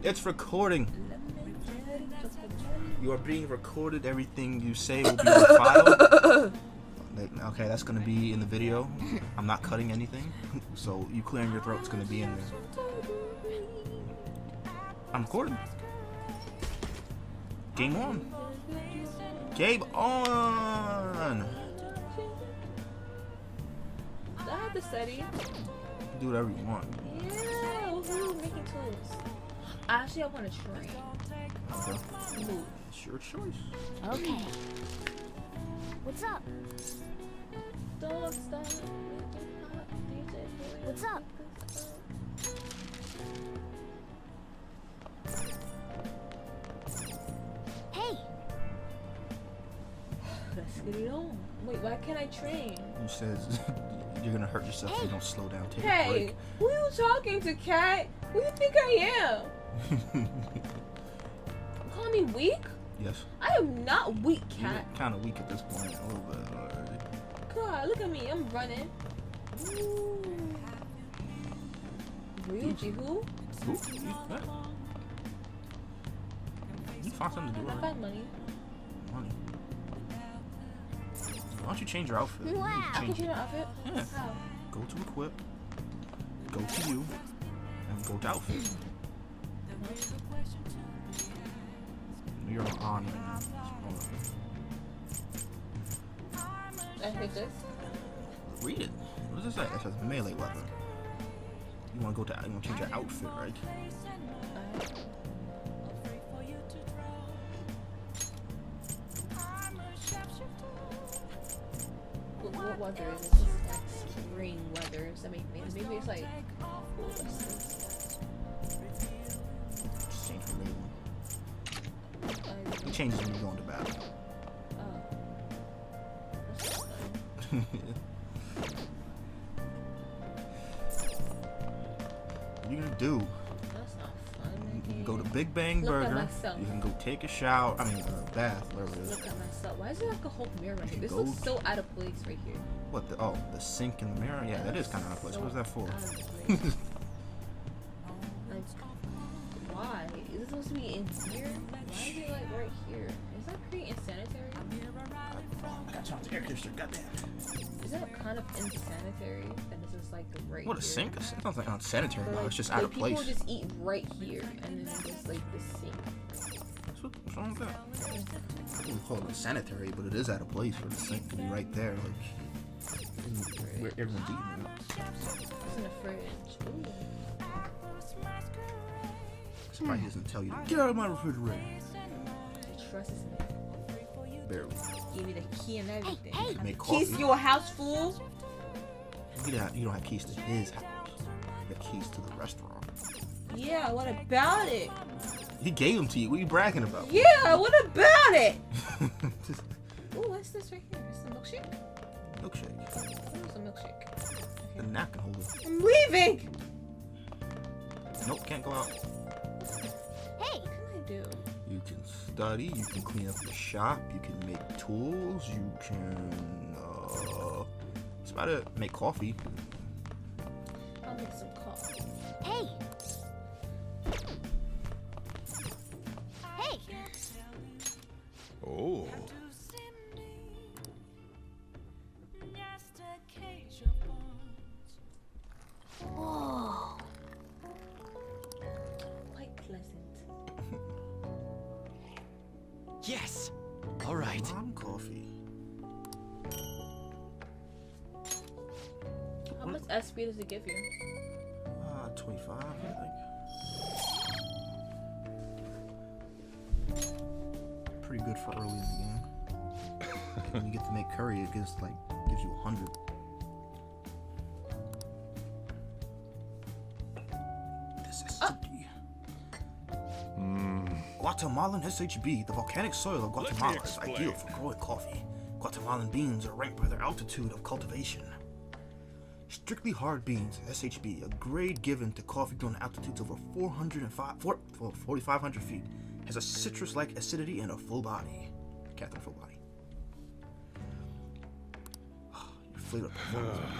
It's recording. You are being recorded. Everything you say will be filed. Okay, that's gonna be in the video. I'm not cutting anything, so you clearing your throat's gonna be in there. I'm recording. Game on. Game on. I have to study. Do whatever you want. Yeah, who's making tools? Actually, I want to train. Okay. Move. It's your choice. Okay. What's up? Don't stop. What's up? Hey. Let's get it on. Wait, why can't I train? You says you're gonna hurt yourself if you don't slow down. Take a Hey, break. who are you talking to, Cat? Who do you think I am? Call me weak? Yes. I am not weak, Cat. You're kind of weak at this point, a little bit. God, look at me. I'm running. Ooh. Ryuji, who? Ooh, you find something to do. I Right? find money. Money. Why don't you change your outfit? You Wow. need to I can change change my outfit? Yeah. How? Go to equip. Go to you. And go to outfit. You're on right now. I hit this. Read it. What does it say? It says melee weapon. You want to go to? You want to change your outfit, right? What weather is this? It's like spring weather. So maybe it's like. What's this? Just change your label. It changes when you go into battle. Oh. That's not fun. What are you gonna do? That's not fun. You can go to Big Bang Look at Burger. myself. You can go take a shower. I mean, bath, whatever it is. Look at myself. Why is there like a whole mirror right here? This Go looks so out of place right here. What the? Oh, the sink in the mirror. Yeah, that is kind of out of place. So What's that for? out of place. Like, why? Is it supposed to be in here? Why is it like right here? Is that pretty insanitary? Got you on the air conditioner. Goddamn. Is that kind of insanitary that this is like right What, a here? sink? A sink sounds like unsanitary. But, No, like, it's just out of people place. just eat right here, and then there's like the sink. What's wrong with that? I wouldn't call it unsanitary, but it is out of place for the sink to be right there, like where everyone's eating. It's in the fridge. Ooh. Somebody doesn't tell you to get out of my refrigerator. The trust is in there. Barely. Give me the key and everything. Hey, Make coffee. Keys to your house, fool. You don't have keys to his house. You have keys to the restaurant. Yeah, what about it? He gave them to you. What are you bragging about? Yeah, what about it? Ooh, what's this right here? It's a milkshake? Milkshake. Where's the milkshake? The napkin holder. I'm leaving! Nope, can't go out. hey. What can I do? You can study. You can clean up the shop. You can make tools. You can. That's about it. Make coffee. I'll make some coffee. Hey. Hey. Oh. Whoa. Quite pleasant. Yes. All right. Mom coffee. How much SP does it give you? 25, I think. Pretty good for early in the game. When you get to make curry, it gives you 100. This is Guatemalan SHB. The volcanic soil of Guatemala is ideal for growing coffee. Guatemalan beans are ranked by their altitude of cultivation. Strictly hard beans, SHB, a grade given to coffee grown at altitudes over 4,500 feet, has a citrus-like acidity and a full body. Catherine, full body. Your flavor performance, man.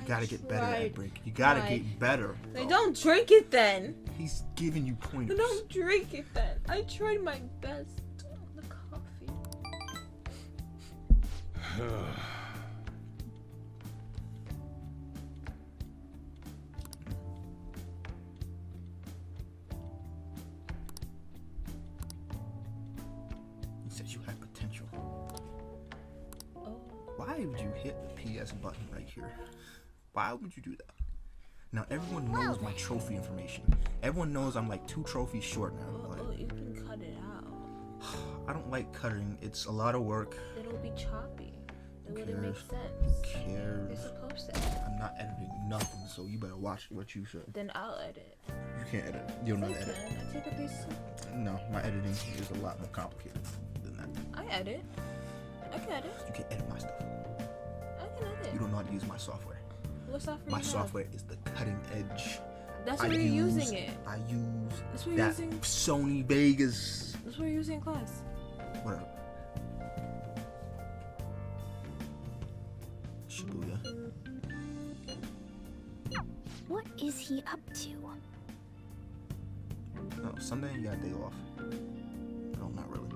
You gotta get better tried. at break. You gotta Tried. get better. They don't drink it then. He's giving you They pointers. don't drink it then. I tried my best on the coffee. He said you had potential. Oh. Why would you hit the PS button right here? Why would you do that? Now everyone knows my trophy information. Everyone knows I'm like 2 trophies short now. Like, Oh, you can cut it out. I don't like cutting. It's a lot of work. It'll be choppy. It wouldn't make cares? sense. Who You're cares? supposed to edit. I'm not editing nothing, so you better watch what you say. Then I'll edit. You can't edit. You don't know how I to edit. can. I take a piece. No, my editing is a lot more complicated than that. I edit. I can edit. You can edit my stuff. I can edit. You don't know how to use my software. What software My you have? software is the cutting edge. That's I where you're use- using it. I use That's what you're that using. Sony Vegas. That's what you're using in class. Whatever. Shibuya. What is he up to? Oh, Sunday you got a day off. No, not really.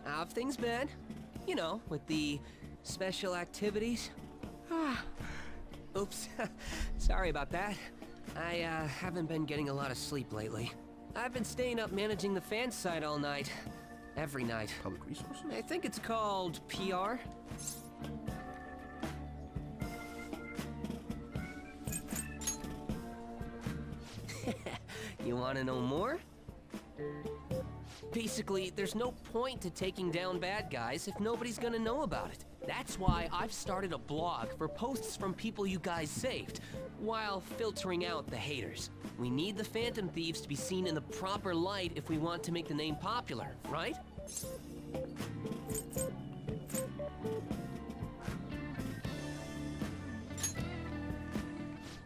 How have things been? You know, with the special activities? Oops. Sorry about that. I haven't been getting a lot of sleep lately. I've been staying up managing the fan site all night. Every night. Public resources? I think it's called PR. You want to know more? Basically, there's no point to taking down bad guys if nobody's gonna know about it. That's why I've started a blog for posts from people you guys saved, while filtering out the haters. We need the Phantom Thieves to be seen in the proper light if we want to make the name popular, right?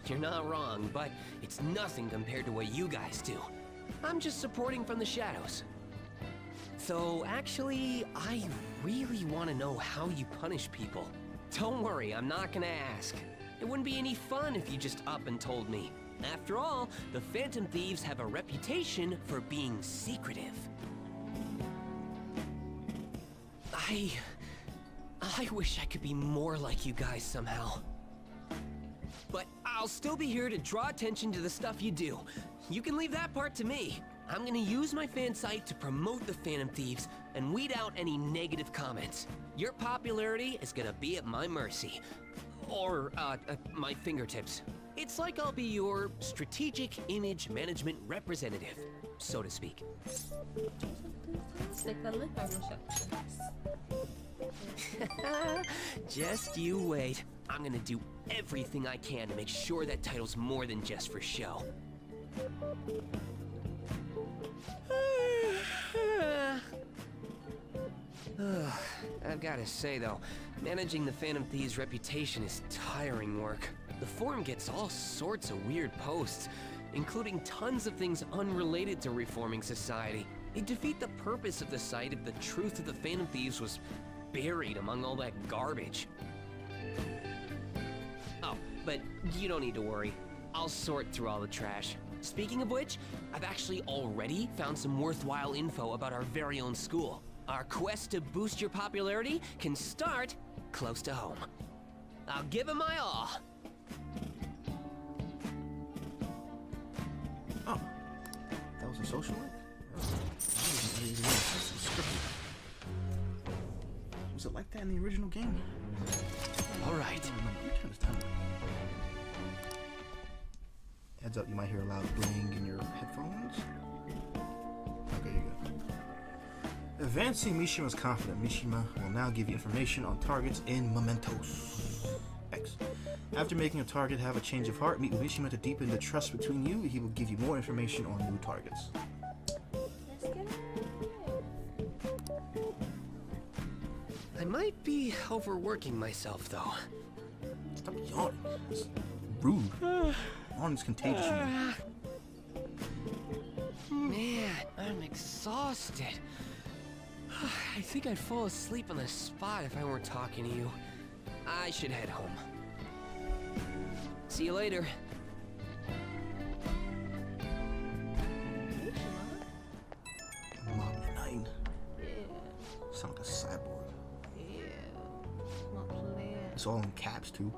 You're not wrong, but it's nothing compared to what you guys do. I'm just supporting from the shadows. So actually, I really want to know how you punish people. Don't worry, I'm not gonna ask. It wouldn't be any fun if you just up and told me. After all, the Phantom Thieves have a reputation for being secretive. I wish I could be more like you guys somehow. But I'll still be here to draw attention to the stuff you do. You can leave that part to me. I'm gonna use my fan site to promote the Phantom Thieves and weed out any negative comments. Your popularity is gonna be at my mercy. Or, my fingertips. It's like I'll be your strategic image management representative, so to speak. Take a look at Just you wait. I'm gonna do everything I can to make sure that title's more than just for show. I've gotta say though, managing the Phantom Thieves' reputation is tiring work. The forum gets all sorts of weird posts, including tons of things unrelated to reforming society. They defeat the purpose of the site if the truth of the Phantom Thieves was buried among all that garbage. Oh, but you don't need to worry. I'll sort through all the trash. Speaking of which, I've actually already found some worthwhile info about our very own school. Our quest to boost your popularity can start close to home. I'll give it my all. Oh, that was a social link? Was it like that in the original game? All right. Let me turn this down. Heads up, you might hear a loud bling in your headphones. Okay, you're good. Advancing Mishima's confident. Mishima will now give you information on targets in Mementos. X. After making a target have a change of heart, meet with Mishima to deepen the trust between you. He will give you more information on new targets. let's get it. I might be overworking myself though. Stop yawning. It's rude. Yawning's contagious. Man, I'm exhausted. I think I'd fall asleep on the spot if I weren't talking to you. I should head home. See you later. Mom 9. Yeah. Sound like a cyborg. Yeah. Not so there. It's all in caps too.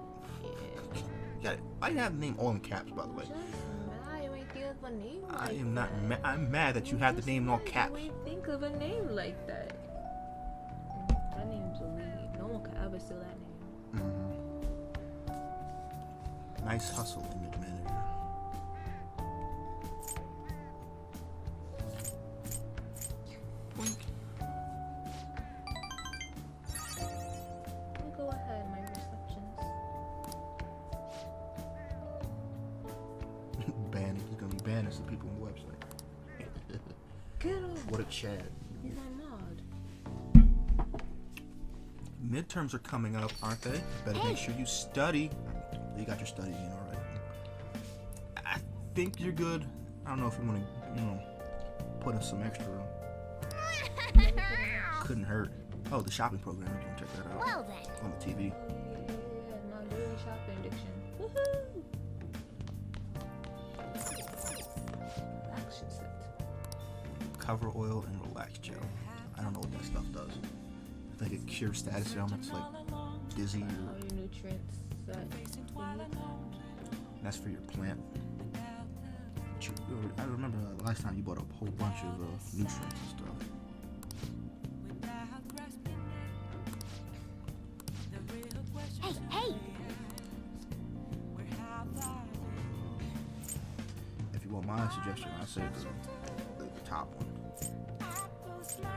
Yeah. Why do you have the name all in caps, by the way? Just mad you ain't think of a name I like am not that. mad. I'm mad that you have the name in all caps. You ain't think of a name like that. That name's a lead. No one could ever steal that name. Nice hustle, image manager. Boink. You go ahead, my receptions. Banned. He's gonna be banned as the people on the website. Get off. What a Chad. He's my mod. Midterms are coming up, aren't they? Better make sure you study. You got your studies in already. I think you're good. I don't know if you want to, put in some extra. Couldn't hurt. Oh, the shopping program. You can check that out Well then. on the TV. Yeah, my daily shopping addiction. Woohoo! Action set. Cover oil and relax gel. I don't know what that stuff does. I think it cures status ailments like dizzy All or your nutrients that you need. that's for your plant. I remember last time you bought a whole bunch of nutrients and stuff. Hey, hey! If you want my suggestion, I say the top one.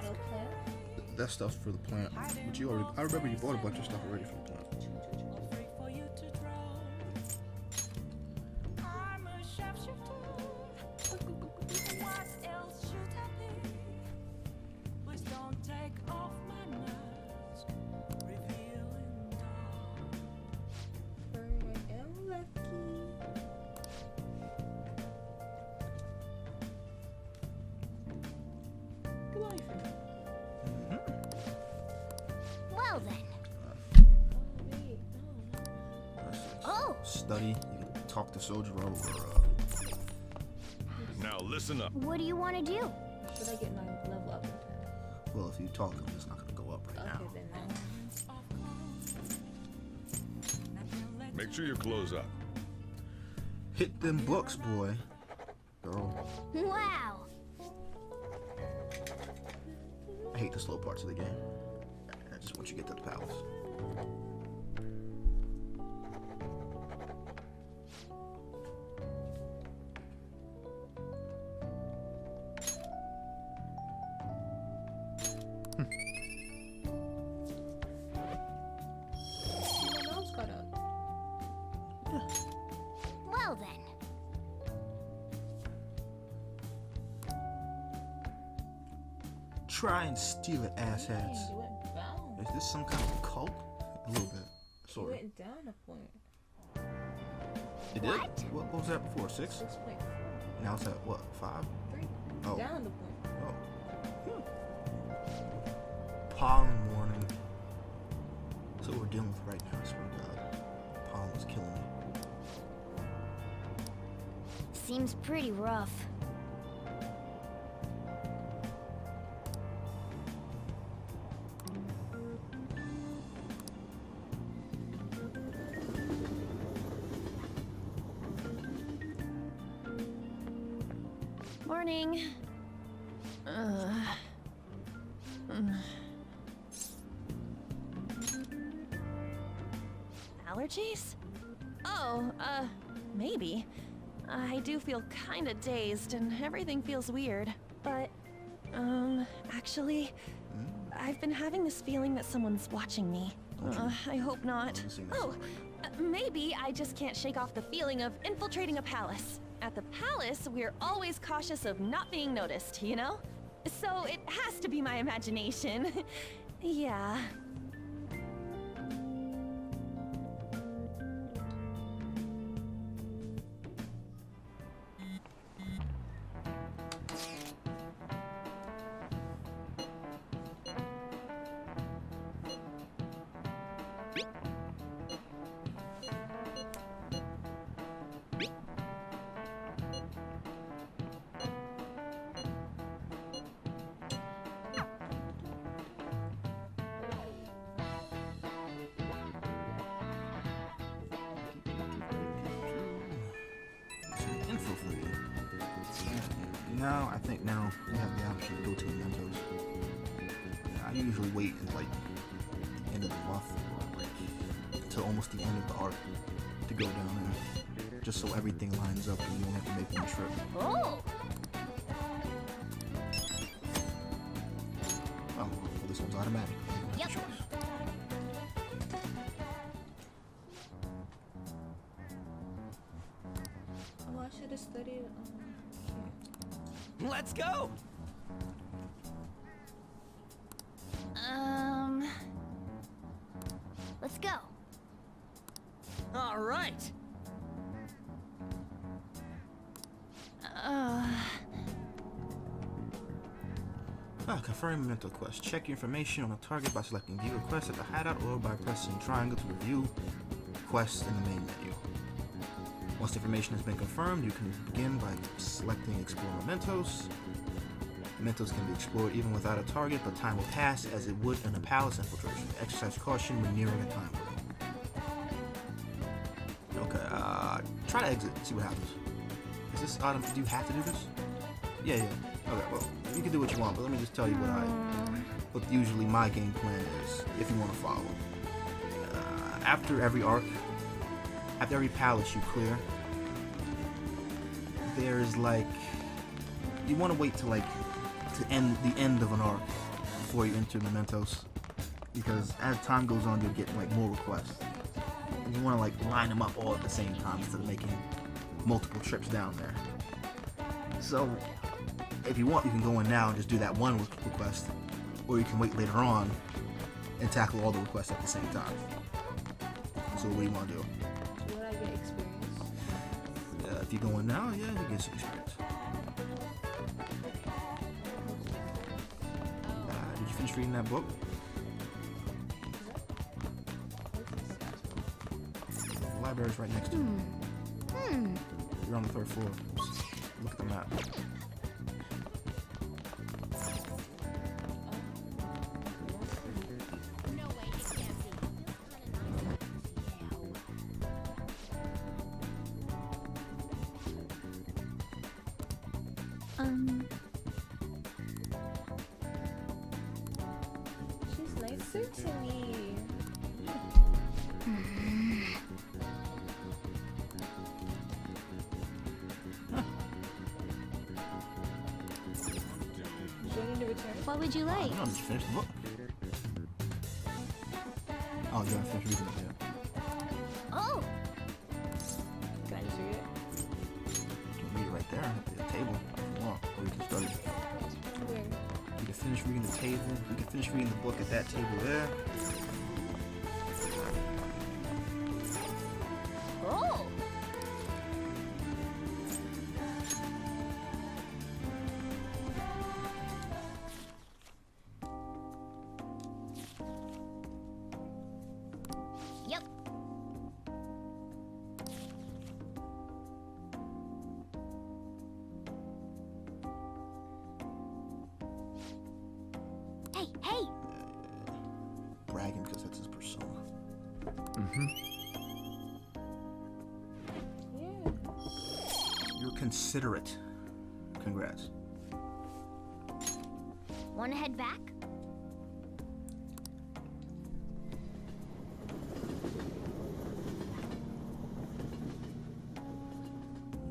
Okay. That stuff's for the plant. But you already, I remember you bought a bunch of stuff already for the plant. Well then. Oh! Study. You can talk to Sojiro or Now listen up. What do you want to do? Should I get my level up? well, if you talk, it's not gonna go up right now. Okay, then Make sure you close up. Hit them books, boy. Girl. Wow! I hate the slow parts of the game. I just want you to get to the palace. my nose got up. Well then. Try and steal it, asshats. Dang, you went down. Is this some kind of cult? A little bit. You Sort of. went down a point. It did? What? What was that before? 6? 6.4. Now it's at what? 5? 3. Oh. Down the point. Oh. Pollen warning. That's what we're dealing with right now, I swear to God. Pollen is killing me. Seems pretty rough. Morning. Allergies? Oh, maybe. I do feel kinda dazed and everything feels weird. But, actually, I've been having this feeling that someone's watching me. I hope not. Oh, maybe I just can't shake off the feeling of infiltrating a palace. At the palace, we're always cautious of not being noticed, you know? So it has to be my imagination. Yeah. now, I think now you have the option to go to mementos. I usually wait until like the end of the month or like until almost the end of the arc to go down there, just so everything lines up and you don't have to make one trip. Oh! Oh, well, this one's automatic. You Yep. have a choice. Oh, I should have studied. Let's go! Let's go. All right. Confirm memento quest. Check your information on a target by selecting view request at the hideout or by pressing triangle to review quests in the main menu. Once the information has been confirmed, you can begin by selecting explore mementos. Mementos can be explored even without a target, but time will pass as it would in a palace infiltration. Exercise caution when nearing a time limit. Okay, try to exit, see what happens. Is this autumn? Do you have to do this? Yeah. Okay, well, you can do what you want, but let me just tell you what usually my game plan is, if you want to follow. After every arc, after every palace you clear, there's like, you want to wait till like to end the end of an arc before you enter mementos, because as time goes on, you'll get like more requests, and you want to like line them up all at the same time instead of making multiple trips down there. So if you want, you can go in now and just do that one request, or you can wait later on and tackle all the requests at the same time. So what do you want to do? Would I get experience? If you go in now, yeah, you get some experience. Did you finish reading that book? The library's right next to you. You're on the 3rd floor. Look at the map. She's nicer to me. Do I need to return? What would you I like? don't know, did you finish the book? Oh, you haven't finished reading it yet. Oh! Can I just read it? You can read it right there at the table if you want, or you can study. Where? You can finish reading the table. You can finish reading the book at that table there. Oh! Yep. Hey! Bragging because that's his persona. Yeah. You're considerate. Congrats. Wanna head back?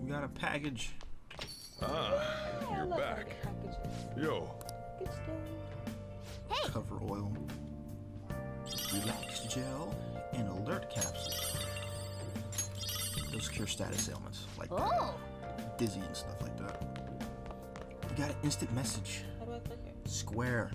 You got a package. You're I love back. packages. Yo, Good stuff. Hey! Cover oil. Relax gel and alert capsule. Those cure status ailments like Oh! dizzy and stuff like that. You got an instant message. How do I click it? Square.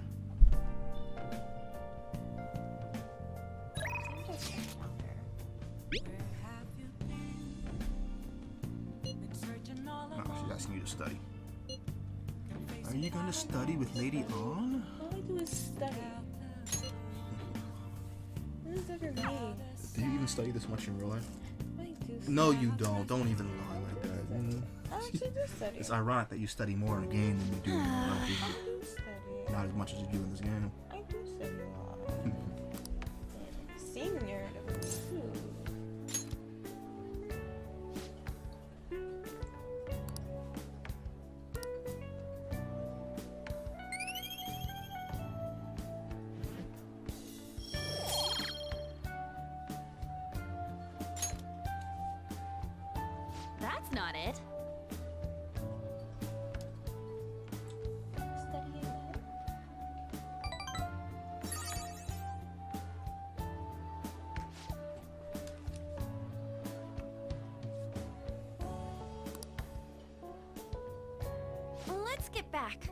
No, she's asking you to study. Are you gonna study with Lady On? All I do is study. What does that mean? Do you even study this much in real life? I do. No, you don't. Don't even lie like that. I actually do study. It's ironic that you study more in a game than you do in real life. I do study. Not as much as you do in this game. I do study a lot. Senior level 2. That's not it. Studying that. Let's get back.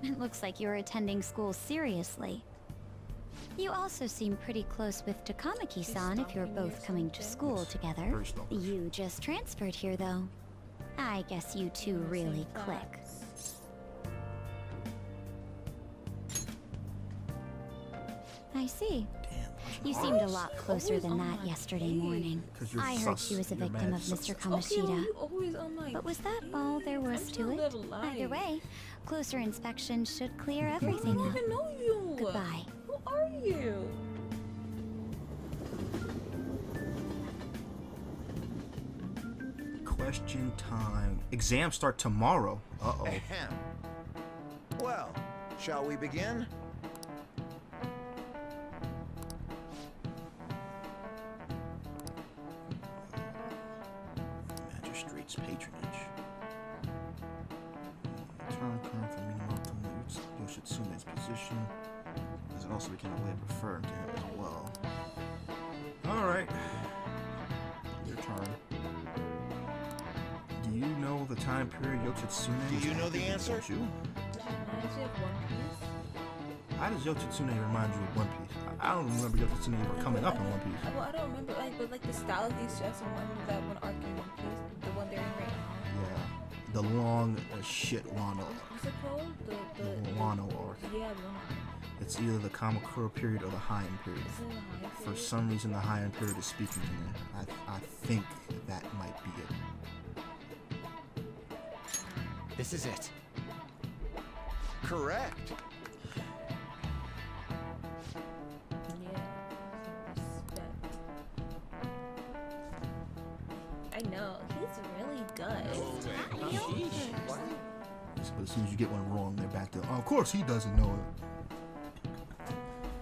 It looks like you're attending school seriously. You also seem pretty close with Takamaki-san if you're both coming to school together. Very stalkerish. You just transferred here, though. I guess you two really click. I see. Damn. You seemed a lot closer than Always on that my yesterday case. morning. 'Cause you're I heard sus. she was a You're victim mad of sus. Mr. Okay, well, Kamoshida. you always on my But was that all there was I'm to a it? little light. Either way, closer inspection should clear I everything don't up. even know you. Goodbye. Who are you? Question time. Exams start tomorrow. Uh-oh. Ahem. Well, shall we begin? Magistrate's patronage. Turn current from Minamoto Yoshitsune's position. There's also became a way of referring to him as well. Alright. Your turn. Do you know the time period Yoshitsune Do was you know active the in, answer? don't you? Reminds you of One Piece. How does Yoshitsune remind you of One Piece? I don't remember Yoshitsune ever coming up in One Piece. Well, I don't remember, but like the style of these just reminded me of that one arc in One Piece, the one they're in right now. Yeah. The long shit Wano. What's it called? The Wano arc. Yeah, Wano. It's either the Kamakura period or the Heian period. Is it in the high For period? some reason, the Heian period is speaking to me. I think that might be it. This is it. Correct. Yeah. Respect. I know, he's really good. But as soon as you get one wrong, they're back to, oh, of course he doesn't know it.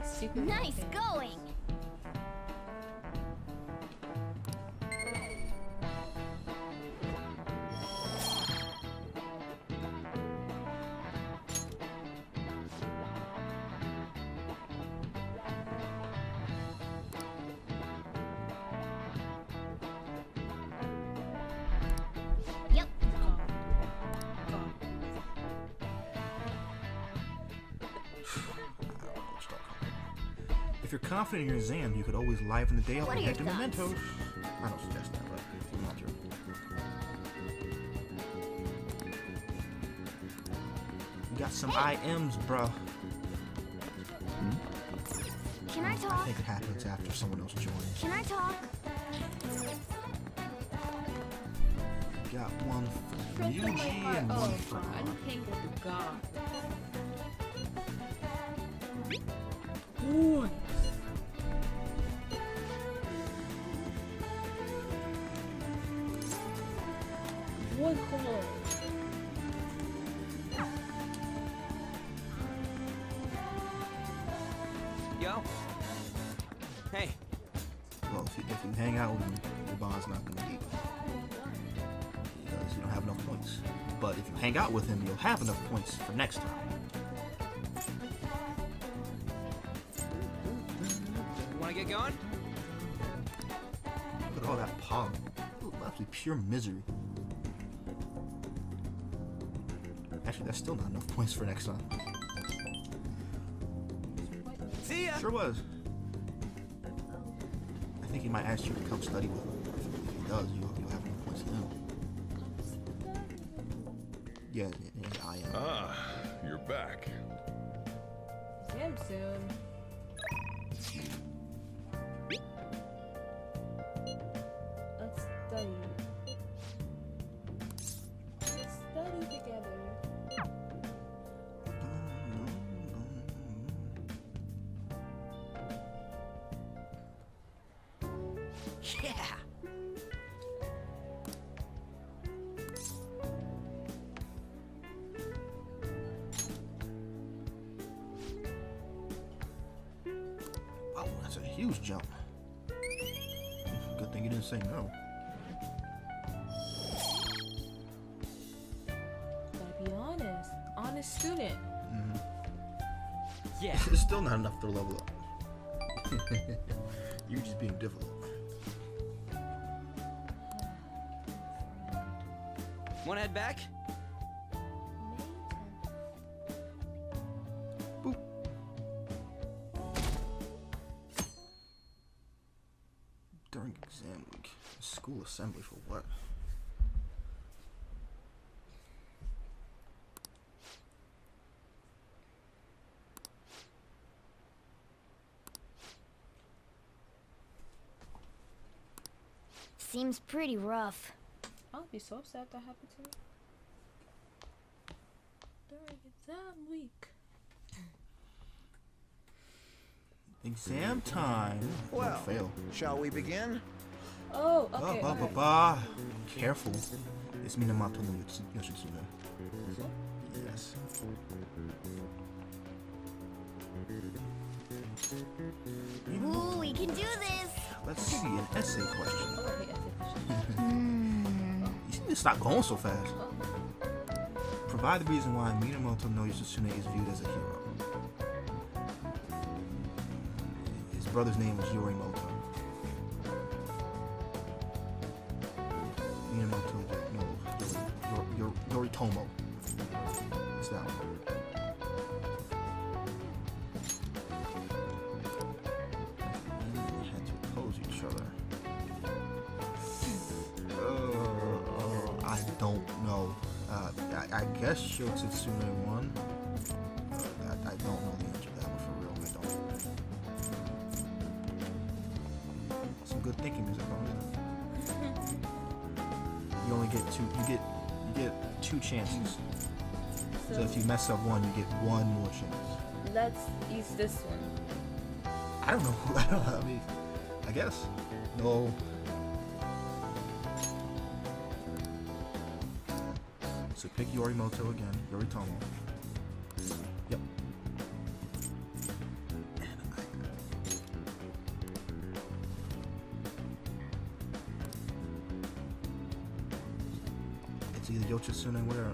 Super Nice good. going! Yep. If you're confident in your exam, you could always liven the day up What and are head to your Mementos. thoughts? I don't suggest that, but if you want to. You got some IMs, bro. Can I I talk? think it happens after someone else joins. Can I talk? Got one for Yuji and Oh, one for. I didn't think of the god. Ooh. What color? Yo. Hey. Well, if you hang out with him, your bond's not gonna deep. Because you don't have enough points. But if you hang out with him, you'll have enough points for next time. You wanna get going? Look at all that pollen. Ooh, must be pure misery. Actually, that's still not enough points for next time. See ya! Sure was. I think he might ask you to come study with him. If he does, you'll have enough points to him. Yeah, I am. Ah, you're back. See him soon. Let's study. Let's study together. Yeah! That's a huge jump. Good thing you didn't say no. Gotta be honest. Honest student. Yeah. It's still not enough to level up. You're just being difficult. Wanna head back? Boop. During exam week. School assembly for what? Seems pretty rough. I'll be so upset if that happened to me. During exam week. Exam time. Well, Fail. shall we begin? Oh, okay. Okay. Careful. It's Minamoto no Yoshitsune. Yes. Ooh, we can do this! Let's see an essay question. Oh, okay, that's a question. You need to stop going so fast. Provide the reason why Minamoto no Yoshitsune is viewed as a hero. His brother's name is Yorimoto. Minamoto no Yoritomo. It's that one. They had to oppose each other. I don't know. I guess Shotsutsune won. I don't know the answer to that one for real. I don't. Some good thinking music on it. You only get two. You get two chances. So if you mess up one, you get one more chance. Let's use this one. I don't know. I don't know. I mean, I guess. No. So pick Yorimoto again. Yoritomo. Yep. It's either Yoshitsune or whatever.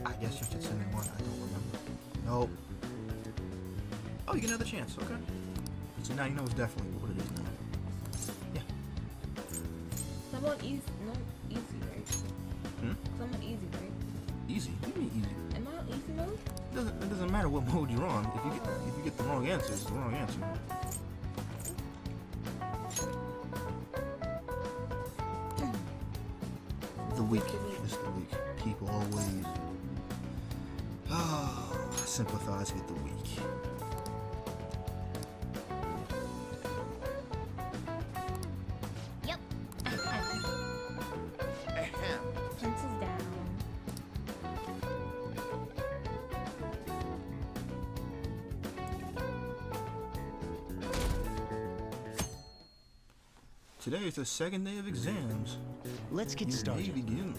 I guess Yoshitsune won. I don't remember. Nope. Oh, you get another chance. Okay. So now you know it's definitely what it is now. Yeah. Someone easy. No, easy, right? Someone easy, right? Easy. What do you mean easy? Am I on easy mode? It doesn't matter what mode you're on. If you get the wrong answer, it's the wrong answer. The weak. It's the weak. People always sympathize with the weak. Yep. Ahem. Pencils down. Today is the second day of exams. Let's get You may started. begin.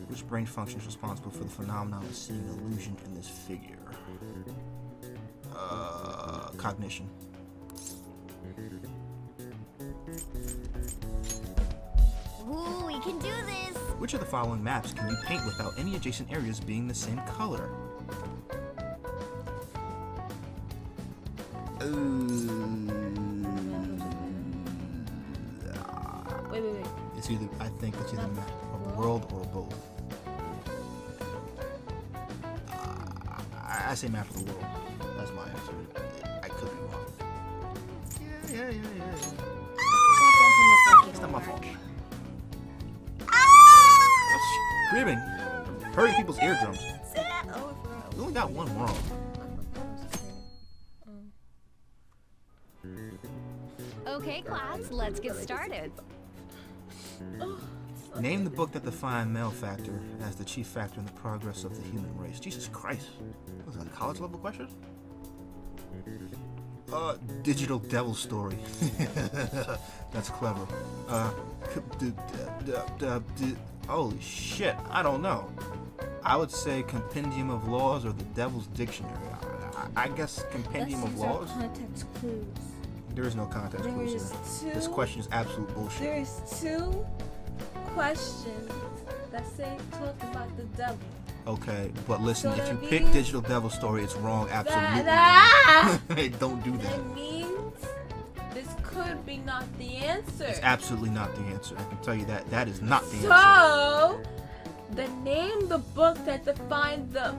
Which brain function is responsible for the phenomenon of seeing illusion in this figure? Cognition. Ooh, we can do this! Which of the following maps can you paint without any adjacent areas being the same color? Wait. It's either, I think it's either map of the world or both. I say map of the world. That's my answer. I could be wrong. Yeah. That doesn't look like It's it'll not my work. fault. Screaming. Hurting people's eardrums. Oh, I forgot. You only got one wrong. Okay, class, let's get started. Name the book that defined male factor as the chief factor in the progress of the human race. Jesus Christ. Was that a college level question? Digital Devil Story. That's clever. Holy shit, I don't know. I would say Compendium of Laws or the Devil's Dictionary. I guess compendium of Lessons are laws. context clues. There is no context There clues is here. This two- question is absolute bullshit. There's 2 questions that say talk about the devil. Okay, but listen, So if you that pick means- Digital Devil Story, it's wrong. Absolutely. Don't do that. That means this could be not the answer. It's absolutely not the answer. I can tell you that. That is not the answer. So, name the book that defined the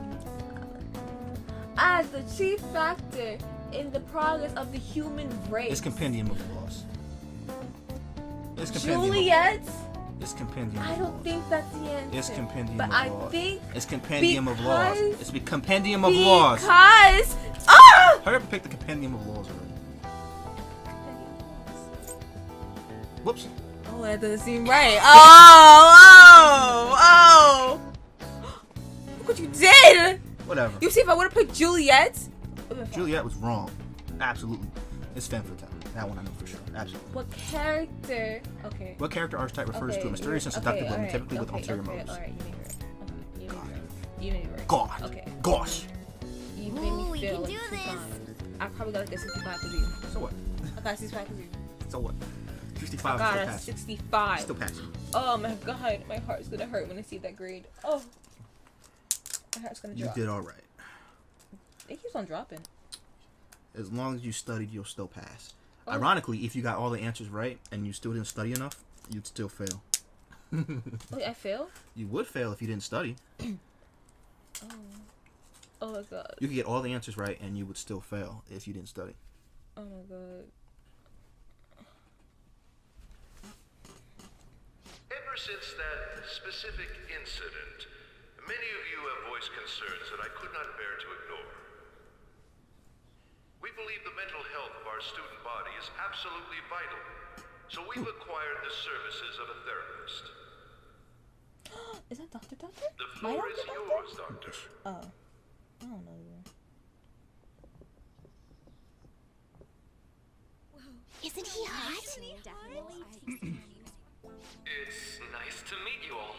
as the chief factor in the progress of the human race. It's Compendium of Laws. It's Compendium Juliet? It's Compendium I of don't Laws. think that's the answer. It's Compendium but of I Laws. think It's Compendium of Laws. because- It's the Compendium of Laws. Because ah! Hurry up and pick the Compendium of Laws already. Whoops. Oh, that doesn't seem right. Oh! Look what you did! Whatever. You see, if I would have picked Juliet, Juliet was wrong. Absolutely. It's femme fatale. That one I know for sure. Absolutely. what character? Okay. What character archetype refers to a mysterious and seductive woman, typically with ulterior motives? Alright, you made it right. You made it right. God. Okay. Gosh. You made Ooh, me we feel can like do 2 this. times. I probably got like a 65 for you. So what? I got a 65 for you. So what? I 65 got still a passing. 65. Still passing. Oh my god, my heart's gonna hurt when I see that grade. Oh. My heart's gonna You drop. did all right. It keeps on dropping. As long as you studied, you'll still pass. Oh. Ironically, if you got all the answers right and you still didn't study enough, you'd still fail. Wait, I failed? You would fail if you didn't study. Oh my god. You could get all the answers right and you would still fail if you didn't study. Oh my god. Ever since that specific incident, many of you have voiced concerns that I could not bear to ignore. We believe the mental health of our student body is absolutely vital, so we've acquired the services of a therapist. Is that Doctor? The My floor is Doctor? yours, Doctor. Oh. I don't know you. Isn't he hot? It's nice to meet you all.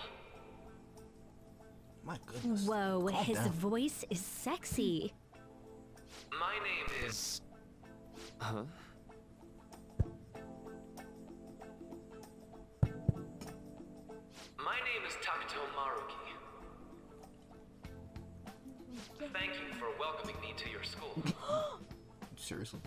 My goodness. Whoa, Calm his down. voice is sexy. My name is... Huh? My name is Takuto Maruki. Thank you for welcoming me to your school. Seriously.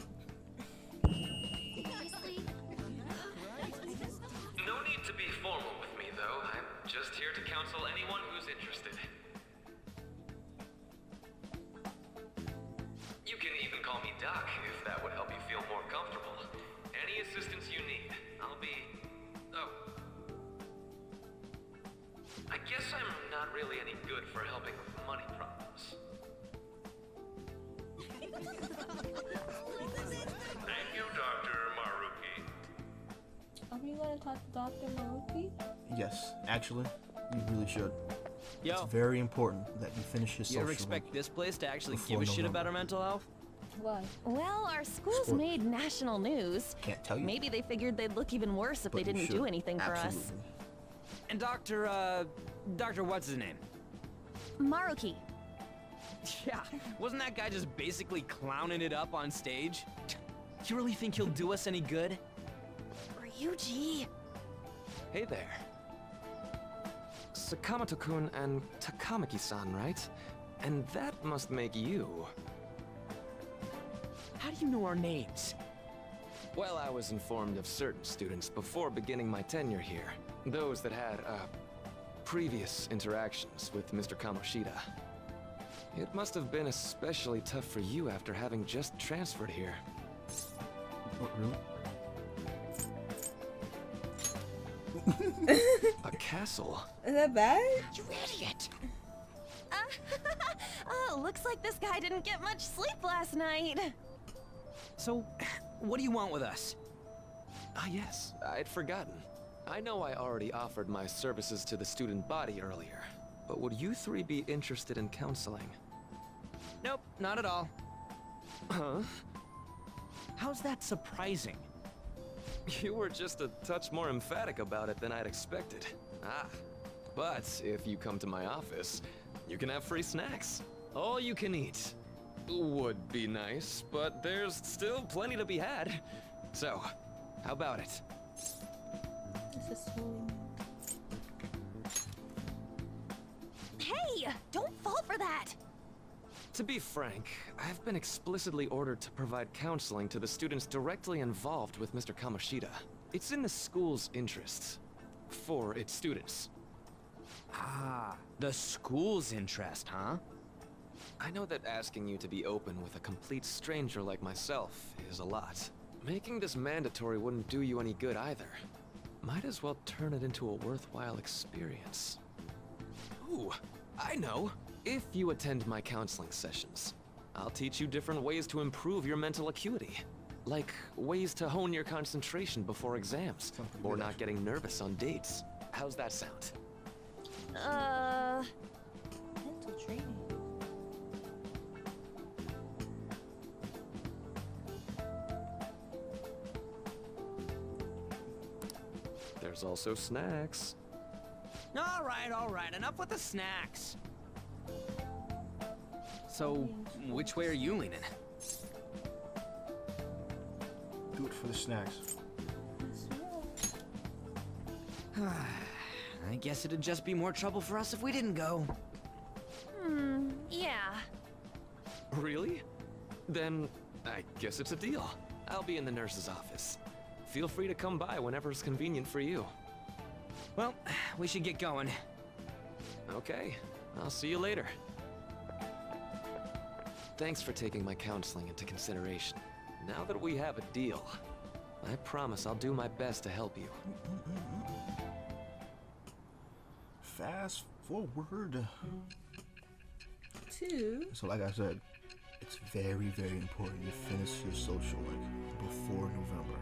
No need to be formal with me, though. I'm just here to counsel anyone who's interested. You can even call me Doc, if that would help you feel more comfortable. Any assistance you need, I'll be... Oh. I guess I'm not really any good for helping with money problems. Thank you, Dr. Maruki. Are we gonna talk to Dr. Maruki? Yes, actually, you really should. Yo, It's very important that you finish his you ever social expect work. this place to actually before give a shit November. about our mental health? Why? Well, our school's Sport. made national news. Can't tell you. Maybe they figured they'd look even worse if but they you didn't should. do anything for us. Absolutely. And Dr. What's his name? Maruki. Yeah, wasn't that guy just basically clowning it up on stage? You really think he'll do us any good? Ryuji. Hey there. Sakamoto-kun and Takamaki-san, right? And that must make you. How do you know our names? Well, I was informed of certain students before beginning my tenure here. Those that had, previous interactions with Mr. Kamoshida. It must have been especially tough for you after having just transferred here. What, really? A castle? Is that bad? You idiot. Oh, looks like this guy didn't get much sleep last night. So, what do you want with us? Ah, yes, I'd forgotten. I know I already offered my services to the student body earlier, but would you three be interested in counseling? Nope, not at all. Huh? How's that surprising? You were just a touch more emphatic about it than I'd expected. Ah, but if you come to my office, you can have free snacks. All you can eat. would be nice, but there's still plenty to be had. So, how about it? This is so... Hey! Don't fall for that! To be frank, I've been explicitly ordered to provide counseling to the students directly involved with Mr. Kamoshida. It's in the school's interests. For its students. Ah, the school's interest, huh? I know that asking you to be open with a complete stranger like myself is a lot. Making this mandatory wouldn't do you any good either. Might as well turn it into a worthwhile experience. Ooh, I know. If you attend my counseling sessions, I'll teach you different ways to improve your mental acuity. Like ways to hone your concentration before exams, or not getting nervous on dates. How's that sound? Mental training. There's also snacks. All right, enough with the snacks. So, which way are you leaning? Do it for the snacks. I guess it'd just be more trouble for us if we didn't go. Yeah. Really? Then, I guess it's a deal. I'll be in the nurse's office. Feel free to come by whenever it's convenient for you. Well, we should get going. Okay, I'll see you later. Thanks for taking my counseling into consideration. Now that we have a deal, I promise I'll do my best to help you. Fast forward. So like I said, it's very, very important you finish your social like before November.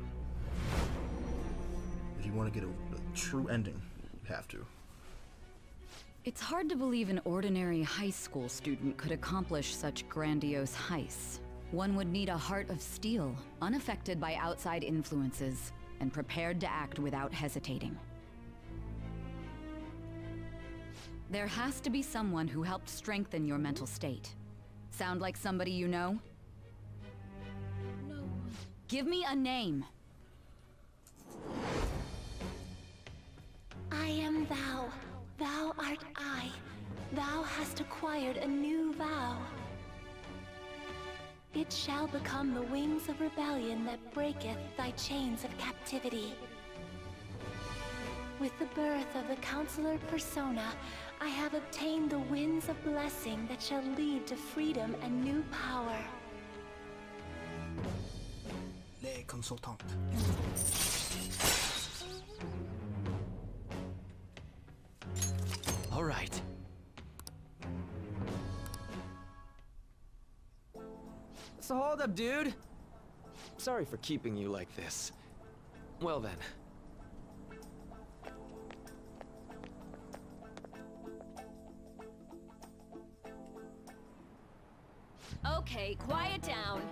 If you want to get a true ending, you have to. It's hard to believe an ordinary high school student could accomplish such grandiose heists. One would need a heart of steel, unaffected by outside influences, and prepared to act without hesitating. There has to be someone who helped strengthen your mental state. Sound like somebody you know? no. Give me a name. I am thou. Thou art I. Thou hast acquired a new vow. It shall become the wings of rebellion that breaketh thy chains of captivity. With the birth of the Counselor Persona, I have obtained the winds of blessing that shall lead to freedom and new power. Les consultants. All right. So hold up, dude. Sorry for keeping you like this. Well then. Okay, quiet down.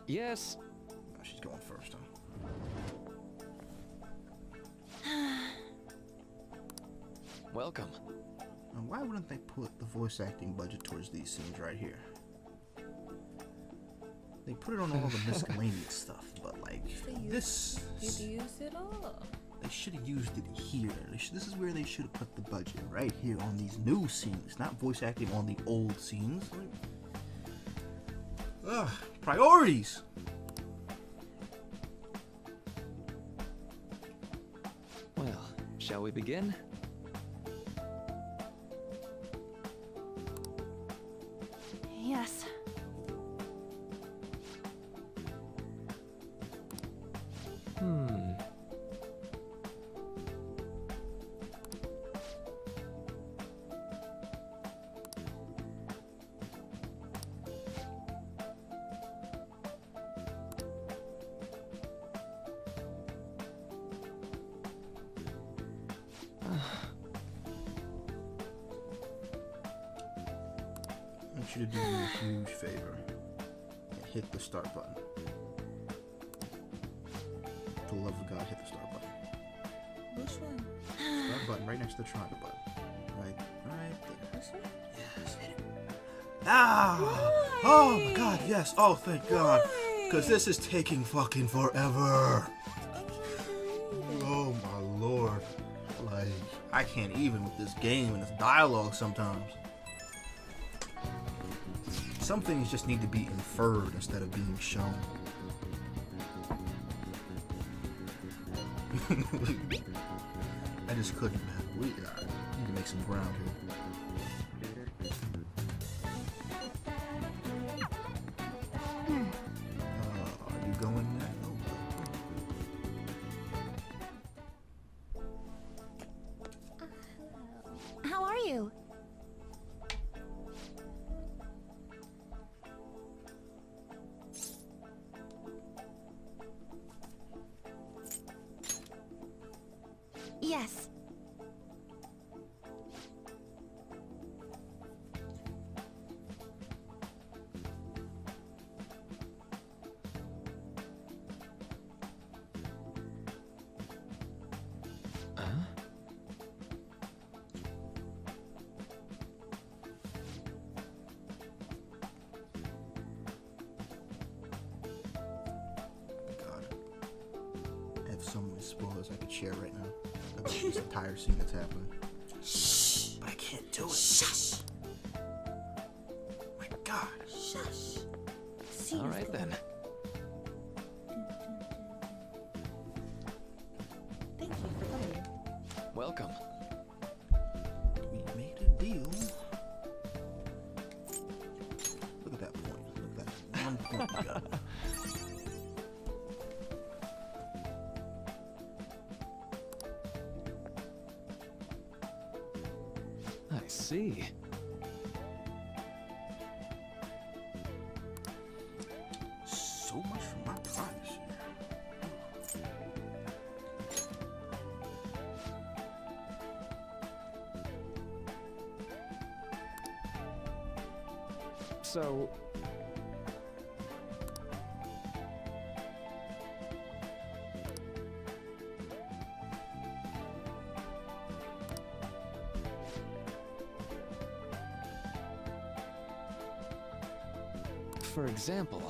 Yes. Oh, she's going first, Welcome. And why wouldn't they put the voice acting budget towards these scenes right here? They put it on all the miscellaneous stuff, but like this, You'd use it all. they should have used it here. This is where they should have put the budget, right here on these new scenes, not voice acting on the old scenes. Ugh, priorities. Well, shall we begin? want you to do me a huge favor and hit the start button. For the love of God, hit the start button. Which one? Start button right next to the triangle button. Right there. This one? Yes, hit it. Ah! Why? Oh my God, yes. Oh, thank God. Why? Because this is taking fucking forever. Oh my Lord. Like, I can't even with this game and this dialogue sometimes. Some things just need to be inferred instead of being shown. I just couldn't, man. We need to make some ground here. Are you going there? How are you? Yes. So many spoilers I could share right now about this entire scene that's happening. Shh! But I can't do it. Shush! My God. Shush. All right then. Thank you for coming. Welcome. We made a deal. Look at that point. Look at that 1 point we got. I see. So much for my privacy. So... For example...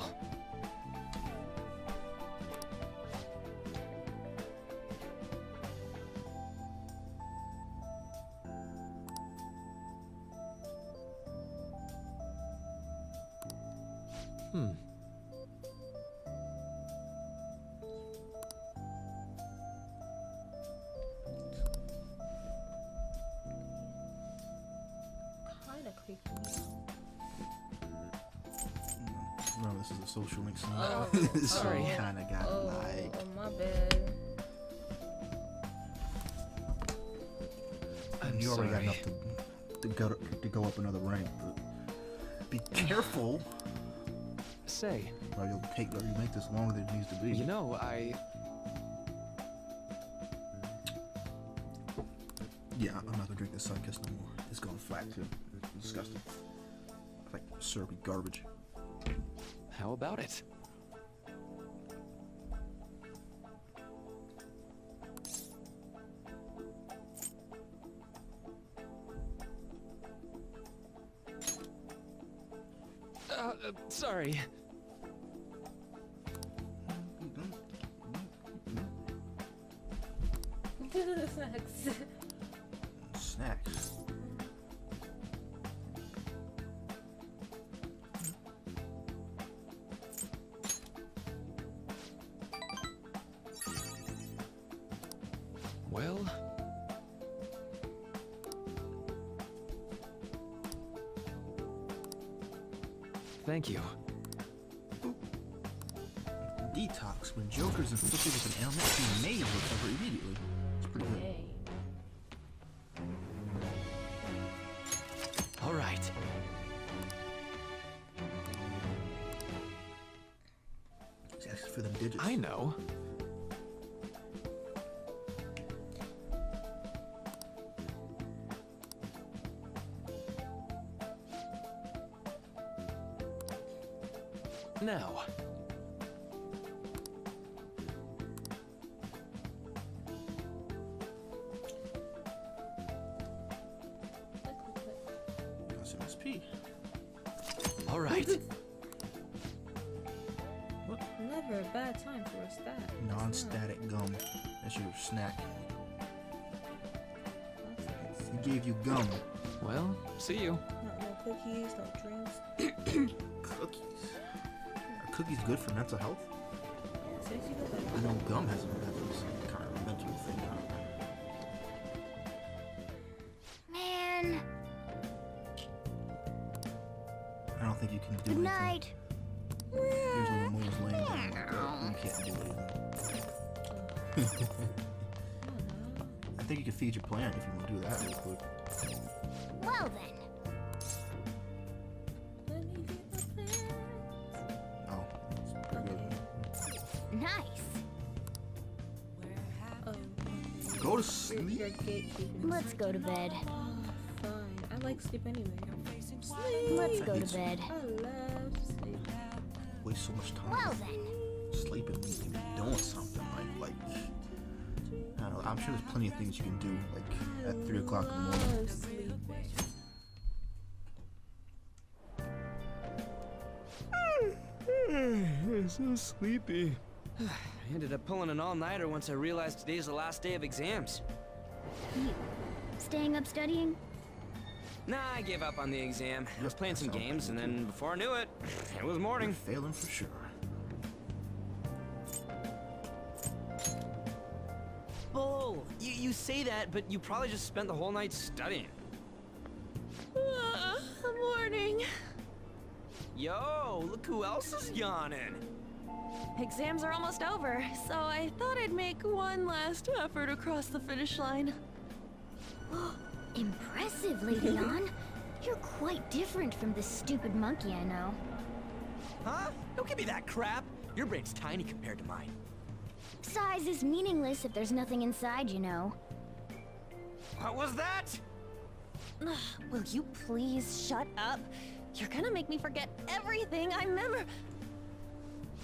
Kinda creepy. No, this is a social link scene. Oh, so sorry. Kinda got like. Oh, my bad. You already got sorry. enough to go up another rank, but be careful. Say, Or you make this longer than it needs to be. you know, Yeah, I'm not gonna drink this sun kiss no more. It's going flat too. It's disgusting. Like syrupy garbage. How about it? Sorry. Snacks. Snacks. Well... Thank you. Detox. When Joker's inflicted with an ailment, he may recover immediately. It's pretty good. Yay. All right. He's asking for them digits. I know. Now, SMP. All right. Never a bad time for a stat. Non-static gum. That's your snack. He gave you gum. well, see you. Not no cookies, no drinks. Cookies. Are cookies good for mental health? Yeah, seriously, good. I know gum has some kind of mental thing. Man, I don't think you can do good anything. night. Here's little Mo's laying down like that. You can't do anything. I think you can feed your plant if you want to do that real quick. Well then. Oh, it's pretty good. Nice. Go to sleep. Let's go to bed. Fine. I like sleep anyway. Sleep. Let's go to bed. I love sleep. Waste so much time. Well then. Sleeping when you can be doing something like I don't know. I'm sure there's plenty of things you can do like at 3 o'clock in the morning. Love sleep. I'm so sleepy. I ended up pulling an all-nighter once I realized today's the last day of exams. You staying up studying? Nah, I gave up on the exam. I was playing some games, and then before I knew it, it was morning. Failing for sure. Bull! You say that, but you probably just spent the whole night studying. Morning. Yo, look who else is yawning. Exams are almost over, so I thought I'd make one last effort across the finish line. Impressive, Lady An. You're quite different from this stupid monkey I know. Huh? Don't give me that crap. Your brain's tiny compared to mine. Size is meaningless if there's nothing inside, you know. What was that? Will you please shut up? You're gonna make me forget everything I remember.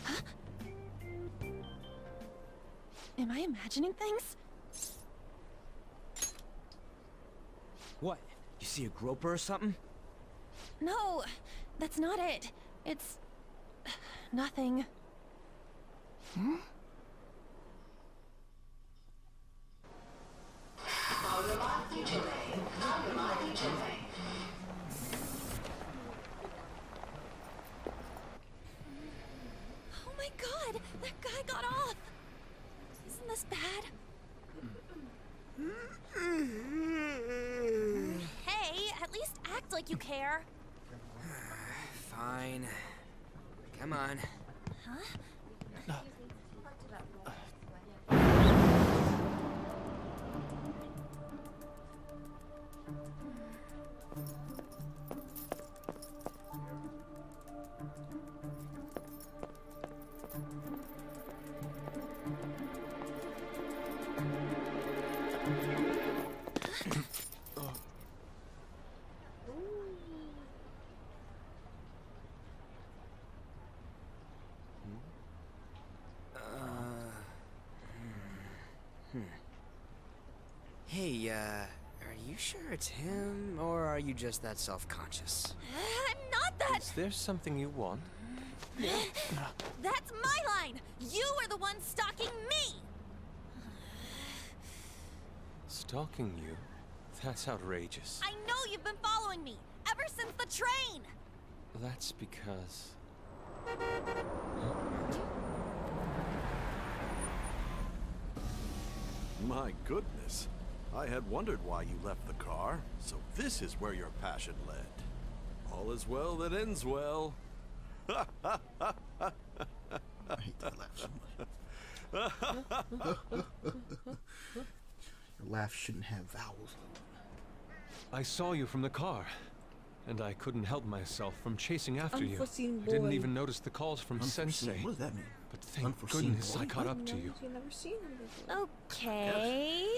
Huh? Am I imagining things? What? You see a groper or something? No, that's not it. It's nothing. Hmm? Oh my god, that guy got off. Isn't this bad? Hey, at least act like you care. Fine. Come on. Huh? Hey, are you sure it's him, or are you just that self-conscious? I'm not that. Is there something you want? That's my line. You are the one stalking me. Stalking you? That's outrageous. I know you've been following me ever since the train. That's because... My goodness. I had wondered why you left the car, so this is where your passion led. All is well that ends well. I hate that laugh so much. Your laugh shouldn't have vowels. I saw you from the car, and I couldn't help myself from chasing after you. Unforeseen I didn't boy. even notice the calls from Sensei. What does that mean? But thank Unforeseen goodness boy? I caught up to you. You've never seen him before. Okay.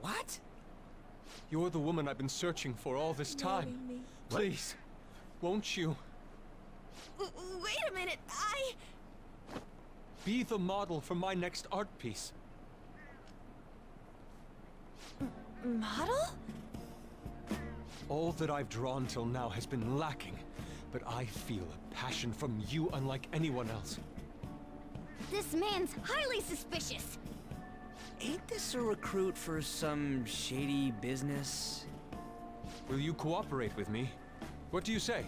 What? You're the woman I've been searching for all this time. Me. Please, won't you? Wait minute, Be the model for my next art piece. Model? All that I've drawn till now has been lacking, but I feel a passion from you unlike anyone else. This man's highly suspicious. Ain't this a recruit for some shady business? Will you cooperate with me? What do you say?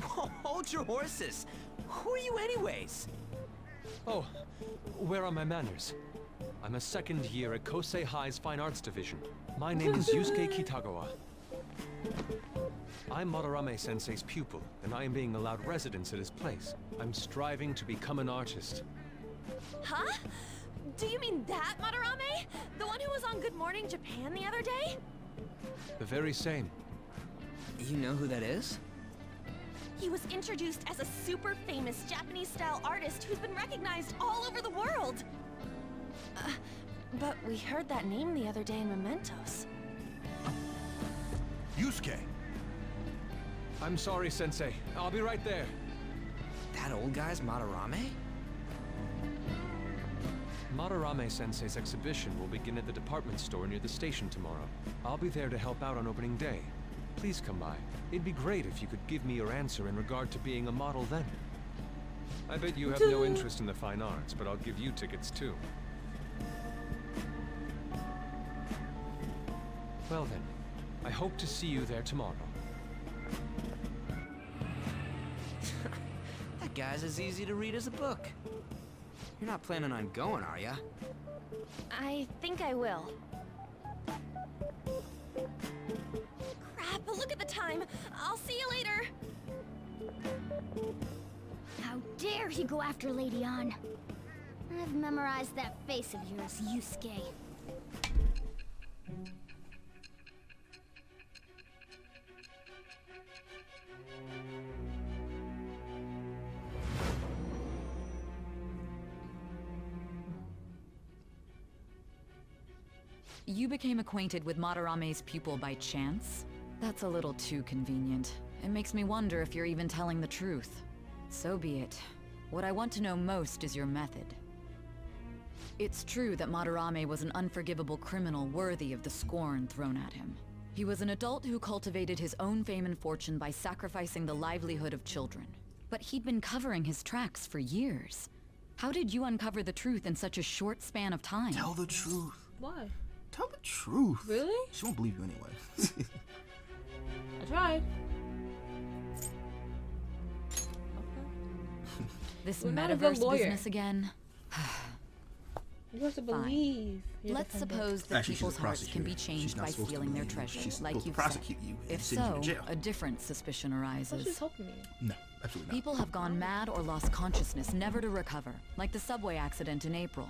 Hold your horses. Who are you anyways? Oh, where are my manners? I'm a second year at Kosei High's Fine Arts Division. My name is Yusuke Kitagawa. I'm Madarame-sensei's pupil, and I am being allowed residence at his place. I'm striving to become an artist. Huh? Do you mean that Madarame? The one who was on Good Morning Japan the other day? The very same. You know who that is? He was introduced as a super famous Japanese-style artist who's been recognized all over the world. But we heard that name the other day in Mementos. Yusuke! I'm sorry, Sensei. I'll be right there. That old guy's Madarame? Madarame-sensei's exhibition will begin at the department store near the station tomorrow. I'll be there to help out on opening day. Please come by. It'd be great if you could give me your answer in regard to being a model then. I bet you have no interest in the fine arts, but I'll give you tickets too. Well then, I hope to see you there tomorrow. That guy's as easy to read as a book. You're not planning on going, are ya? I think I will. Crap, look at the time. I'll see you later. How dare he go after Lady Ann? I've memorized that face of yours, Yusuke. You became acquainted with Madarame's pupil by chance? That's a little too convenient. It makes me wonder if you're even telling the truth. So be it. What I want to know most is your method. It's true that Madarame was an unforgivable criminal worthy of the scorn thrown at him. He was an adult who cultivated his own fame and fortune by sacrificing the livelihood of children. But he'd been covering his tracks for years. How did you uncover the truth in such a short span of time? Tell the truth. Why? Tell the truth. Really? She won't believe you anyway. I tried. This We're not a good metaverse lawyer. business again? You have to believe. you're Let's defending. suppose that Actually, she's a people's hearts can be prosecutor. She's changed not by supposed to stealing their believe you. treasure, She's like supposed to you've prosecute said. you and If send you to so, jail. a different suspicion I thought arises. she was helping me. No, absolutely not. People have gone mad or lost consciousness, never to recover, like the subway accident in April.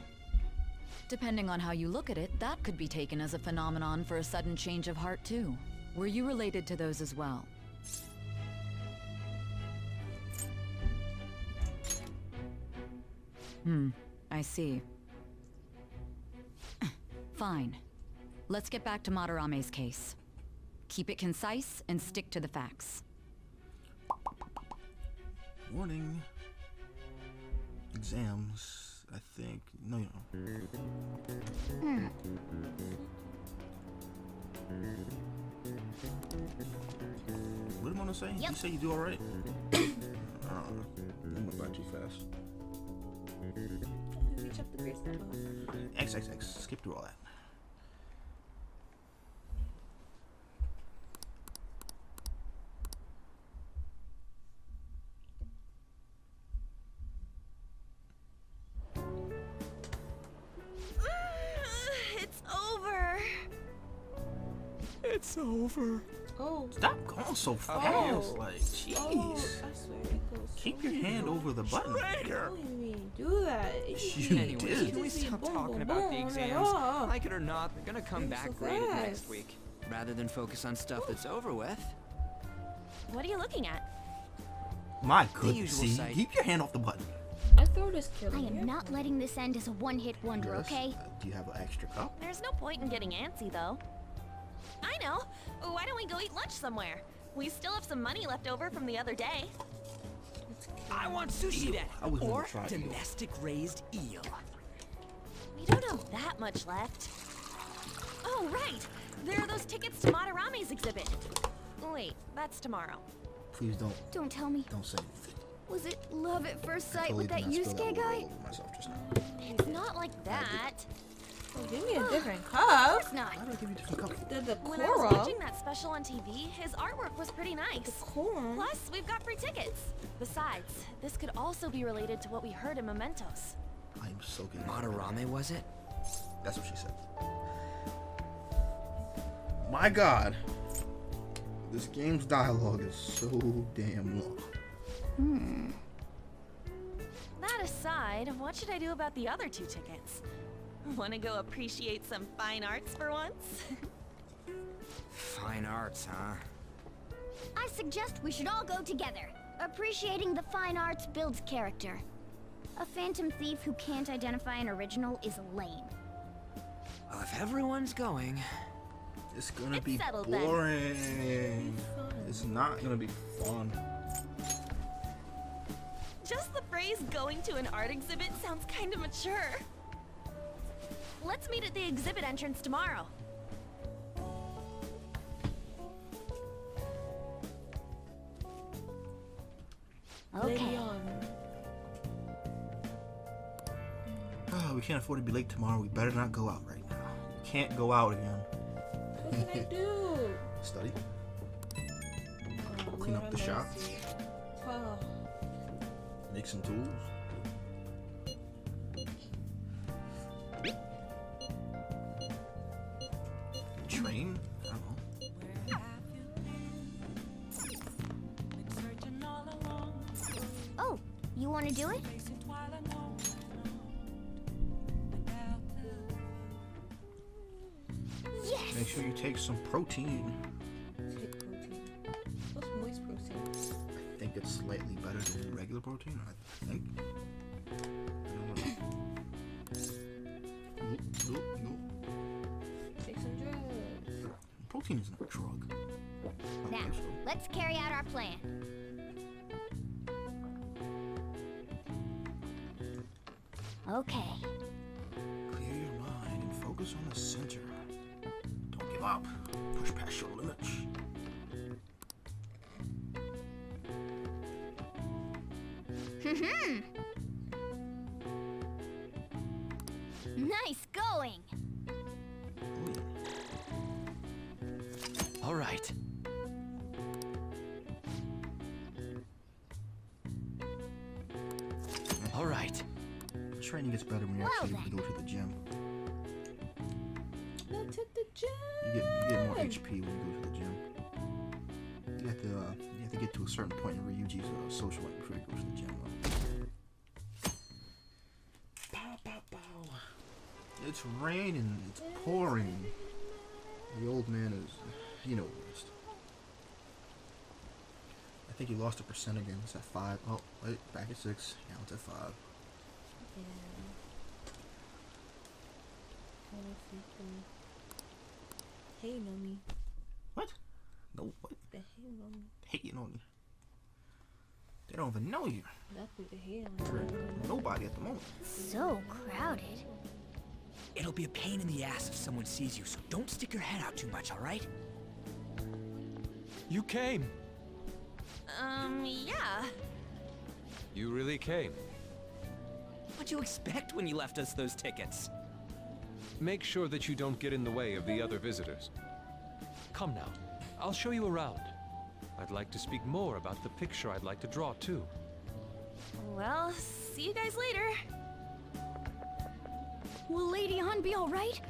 Depending on how you look at it, that could be taken as a phenomenon for a sudden change of heart too. Were you related to those as well? I see. Fine. Let's get back to Madarame's case. Keep it concise and stick to the facts. Warning. Exams, I think. No, you know. What do you want to say? Yep. You say you do alright? You went by too fast. Check the grades now. XXX. Skip through all that. It's over. It's over. Oh. Stop going so fast. Oh. Like, jeez. Oh, I swear it goes. Keep your hand over the button. Don't even do that. It should You be- Anyways, did. can we just be stop boom, talking boom, about the boom. I'm like, exams? oh. Like it or not, they're gonna come Moving back so graded fast. next week. Rather than focus on stuff that's over with. What are you looking at? My goodness. usual See, sight. keep your hand off the button. I throw this kid. I am not letting this end as a one-hit wonder, Yes. okay? Do you have an extra cup? There's no point in getting antsy, though. I know. Why don't we go eat lunch somewhere? We still have some money left over from the other day. I want sushi then, I was gonna or try eel. domestic raised eel. We don't have that much left. Oh, right! There are those tickets to Madarame's exhibit. Wait, that's tomorrow. Please don't. Don't tell me. Don't say anything. Was it love at first sight Totally with that did not spill Yusuke that guy? all over myself just now. It's not like that. Oh, give me a different cup. It's not. Why do I give you different cups? The When I was coral. watching that special on TV, his artwork was pretty nice. Cool. Plus, we've got free tickets. Besides, this could also be related to what we heard in Mementos. I am so good. Madarame, was it? That's what she said. My God, this game's dialogue is so damn long. That aside, what should I do about the other 2 tickets? Want to go appreciate some fine arts for once? Fine arts, huh? I suggest we should all go together. Appreciating the fine arts builds character. A phantom thief who can't identify an original is lame. Well, if everyone's going... It's gonna It's be settled then. boring. It's not gonna be fun. Just the phrase going to an art exhibit sounds kind of mature. Let's meet at the exhibit entrance tomorrow. Okay. Oh, we can't afford to be late tomorrow. We better not go out right now. We can't go out again. What can I do? Study. Oh, Clean up Lord the have shop. mercy. Oh. Make some tools. Train? I don't know. Oh, you want to do it? Yes! Make sure you take some protein. Take protein. What's moist protein? I think it's slightly better than regular protein. I think. No. Take some drugs. Protein isn't a drug. I Now, think so. let's carry out our plan. Okay. Clear your mind and focus on the center. Don't give up. Push past your limits. Nice going. All right. All right. Training gets better when you Well actually go to the gym. Not to the gym. You get more HP when you go to the gym. You have to get to a certain point in Ryuji's social life before you go to the gym. Pow, pow, pow. It's raining. It's pouring. The old man is, you know, worst. I think he lost 1% again. It's at 5. Oh, wait, back at 6. Now it's at 5. Yeah. Kind of freaking hating on me. What? No, what? They're hating on me. Hating on you. They don't even know you. That's what they hate on You're me. nobody at the moment. So crowded. It'll be a pain in the ass if someone sees you, so don't stick your head out too much, all right? You came. Yeah. You really came. What'd you expect when you left us those tickets? Make sure that you don't get in the way of the other visitors. Come now, I'll show you around. I'd like to speak more about the picture I'd like to draw too. Well, see you guys later. Will Lady Han be alright?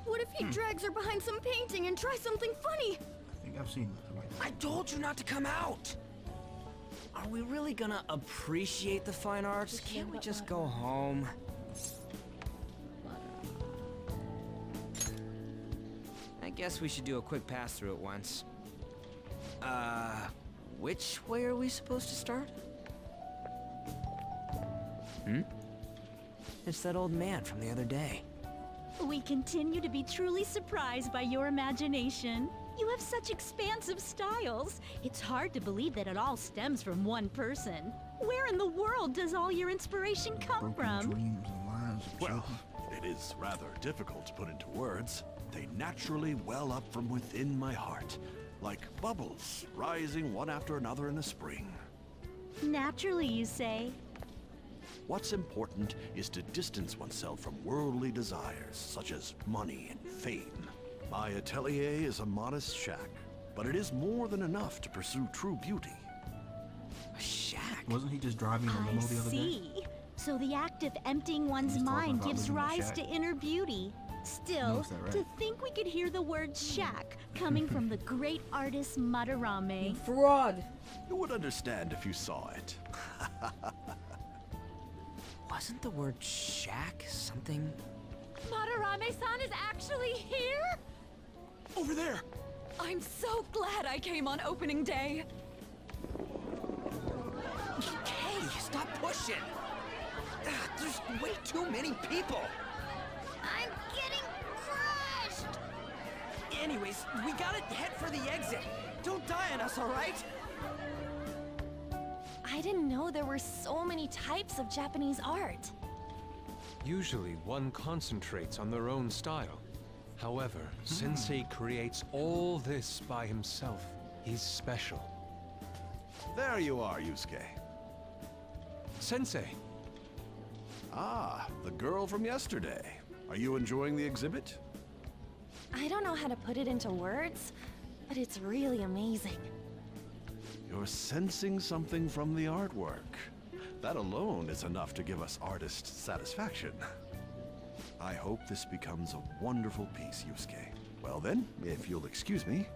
What if he drags her behind some painting and tries something funny? I think I've seen that right I told you not to come out! Are we really gonna appreciate the fine arts? Can't we just go home? I guess we should do a quick pass through at once. Which way are we supposed to start? It's that old man from the other day. We continue to be truly surprised by your imagination. You have such expansive styles. It's hard to believe that it all stems from one person. Where in the world does all your inspiration come from? Dreams and lives of Well, children. it is rather difficult to put into words. They naturally well up from within my heart, like bubbles rising one after another in the spring. Naturally, you say. What's important is to distance oneself from worldly desires, such as money and fame. My atelier is a modest shack, but it is more than enough to pursue true beauty. A shack? Wasn't he just driving a I limo the other day? see. So the act of emptying one's He's talking mind about gives living in a rise shack. to inner beauty. Still, Notice that, right? to think we could hear the word shack coming from the great artist Madarame. Fraud. You would understand if you saw it. Wasn't the word shack something? Madarame-san is actually here? Over there! I'm so glad I came on opening day. Hey, stop pushing! There's way too many people! I'm getting crushed! Anyways, we gotta head for the exit. Don't die on us, alright? I didn't know there were so many types of Japanese art. Usually, one concentrates on their own style. However, Sensei creates all this by himself. He's special. There you are, Yusuke. Sensei! Ah, the girl from yesterday. Are you enjoying the exhibit? I don't know how to put it into words, but it's really amazing. You're sensing something from the artwork. That alone is enough to give us artist satisfaction. I hope this becomes a wonderful piece, Yusuke. Well then, if you'll excuse me.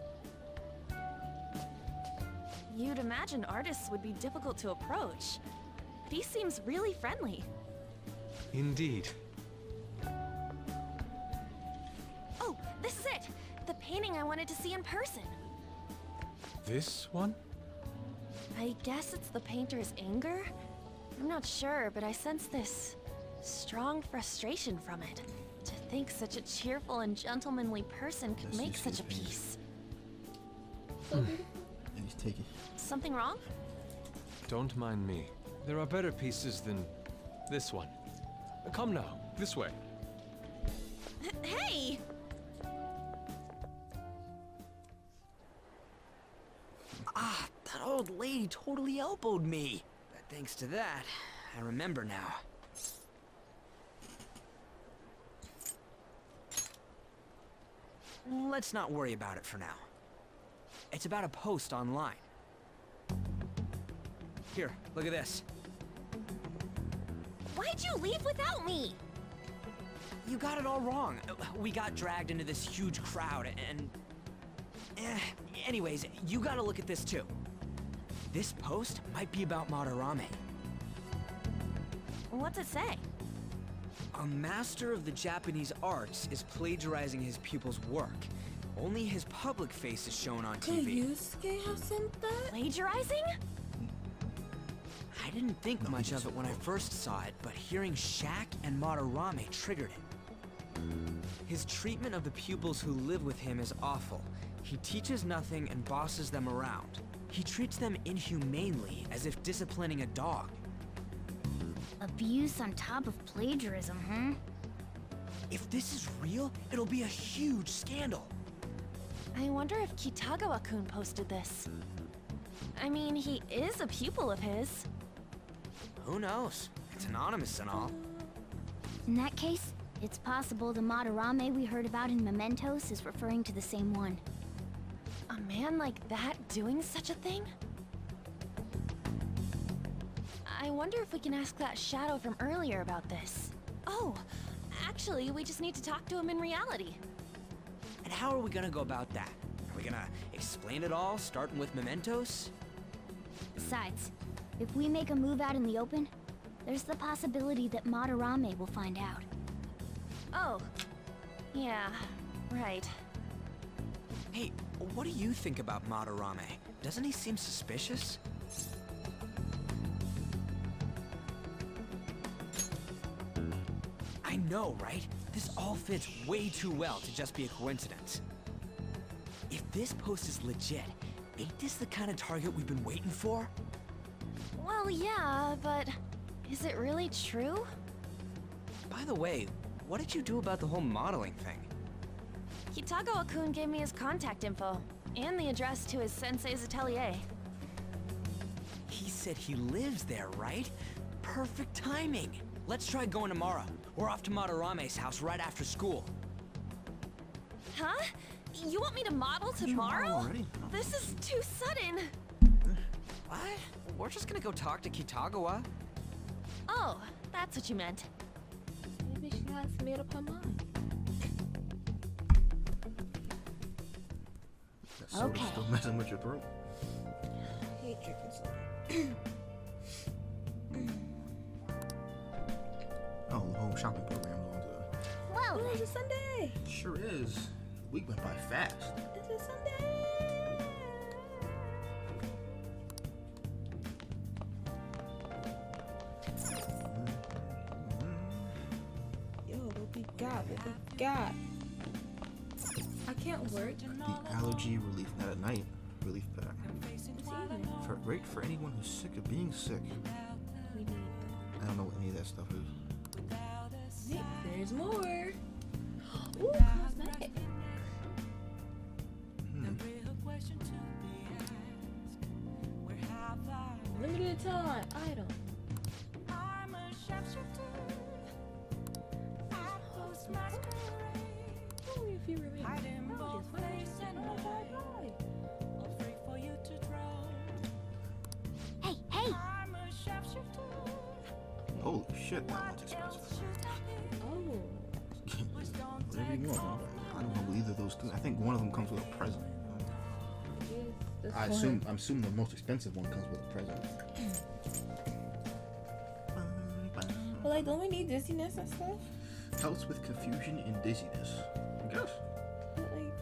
You'd imagine artists would be difficult to approach, but he seems really friendly. Indeed. Oh, this is it! The painting I wanted to see in person. This one? I guess it's the painter's anger? I'm not sure, but I sense this strong frustration from it. To think such a cheerful and gentlemanly person could Yes, make yes, such a yes, yes. piece. And he's taking. Something wrong? Don't mind me. There are better pieces than this one. Come now, this way. Hey! Ah, that old lady totally elbowed me. But thanks to that, I remember now. Let's not worry about it for now. It's about a post online. Here, look at this. Why'd you leave without me? You got it all wrong. We got dragged into this huge crowd and... Anyways, you gotta look at this too. This post might be about Madarame. What's it say? A master of the Japanese arts is plagiarizing his pupil's work. Only his public face is shown on Could TV. Yusuke have sent that? Plagiarizing? I didn't think much of it when I first saw it, but hearing Shack and Madarame triggered it. His treatment of the pupils who live with him is awful. He teaches nothing and bosses them around. He treats them inhumanely, as if disciplining a dog. Abuse on top of plagiarism, huh? If this is real, it'll be a huge scandal. I wonder if Kitagawa-kun posted this. I mean, he is a pupil of his. Who knows? It's anonymous and all. In that case, it's possible the Madarame we heard about in Mementos is referring to the same one. A man like that doing such a thing? I wonder if we can ask that shadow from earlier about this. Oh, actually, we just need to talk to him in reality. And how are we gonna go about that? Are we gonna explain it all, starting with Mementos? Besides, if we make a move out in the open, there's the possibility that Madarame will find out. Oh, yeah, right. Hey, what do you think about Madarame? Doesn't he seem suspicious? I know, right? This all fits way too well to just be a coincidence. If this post is legit, ain't this the kind of target we've been waiting for? Well, yeah, but is it really true? By the way, what did you do about the whole modeling thing? Kitagawa-kun gave me his contact info and the address to his sensei's atelier. He said he lives there, right? Perfect timing. Let's try going tomorrow. We're off to Madarame's house right after school. Huh? You want me to model tomorrow? already? This is too sudden. What? We're just gonna go talk to Kitagawa. Oh, that's what you meant. Maybe she has made up her mind. That soda's still messing with your throat. I hate drinking soda. Oh, the whole shopping program's on today. Well, it's a Sunday. Sure is. The week went by fast. It's a Sunday. Yo, what we got? What we got? I can't work. The allergy relief, not at night. Relief pack. Great for anyone who's sick of being sick. We need. I don't know what any of that stuff is. There's more. Ooh, cosmetic. Limited time item. Only a few remaining. Hey, hey! Holy shit, that one's expensive. Oh. Whatever you want. I don't know what either of those two. I think one of them comes with a present. I'm assuming the most expensive one comes with a present. But like, don't we need dizziness and stuff? Helps with confusion and dizziness. I guess. But like,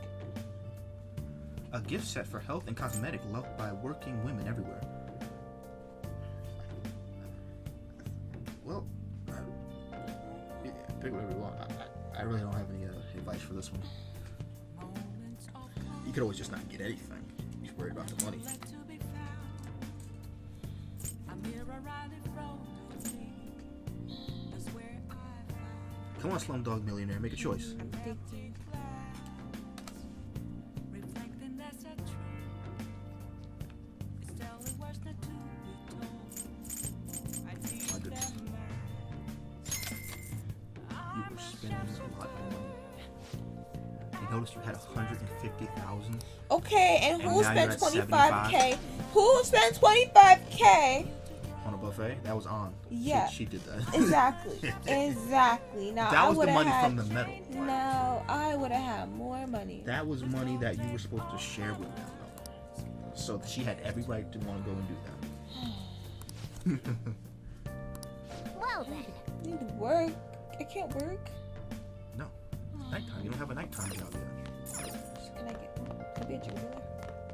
a gift set for health and cosmetic loved by working women everywhere. Well, yeah, pick whatever you want. I really don't have any advice for this one. You could always just not get anything. You're just worried about the money. Come on, Slumdog Millionaire, make a choice. Noticed you had 150,000. okay, and who now spent you're at 25K? Who spent 25K? On a buffet? That was on. Yeah. She did that. Exactly. Exactly. Now that I was the money had, from the medal. No, I would have had more money. That was money that you were supposed to share with them. So she had every right to want to go and do that. Well then. I need to work. I can't work. No. Nighttime. You don't have a nighttime job yet. Can I be a drug dealer?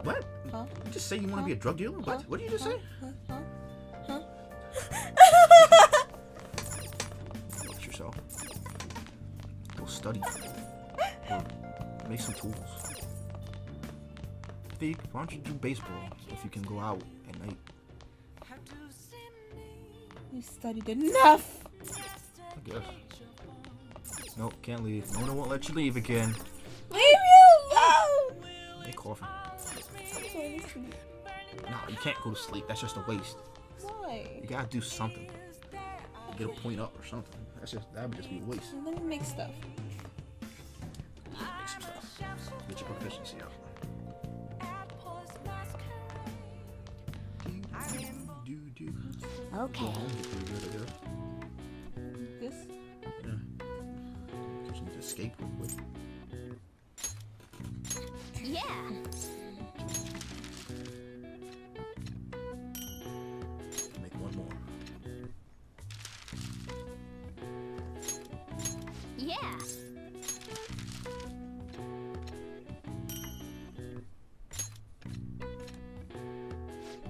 What? Huh? You just say you want to be a drug dealer? What? What did you just say? Huh? Watch yourself. Go study. Or make some tools. Why don't you do baseball if you can go out at night? You studied enough. I guess. Nope, can't leave. No one won't let you leave again. Leave me alone. Hey, coffee. No, you can't go to sleep. That's just a waste. Why? You gotta do something. Get a point up or something. That would just be a waste. Let me make stuff. Make some stuff. Get your proficiency up. Okay. This? Yeah. Just need to escape real quick. Yeah. Make one more. Yeah.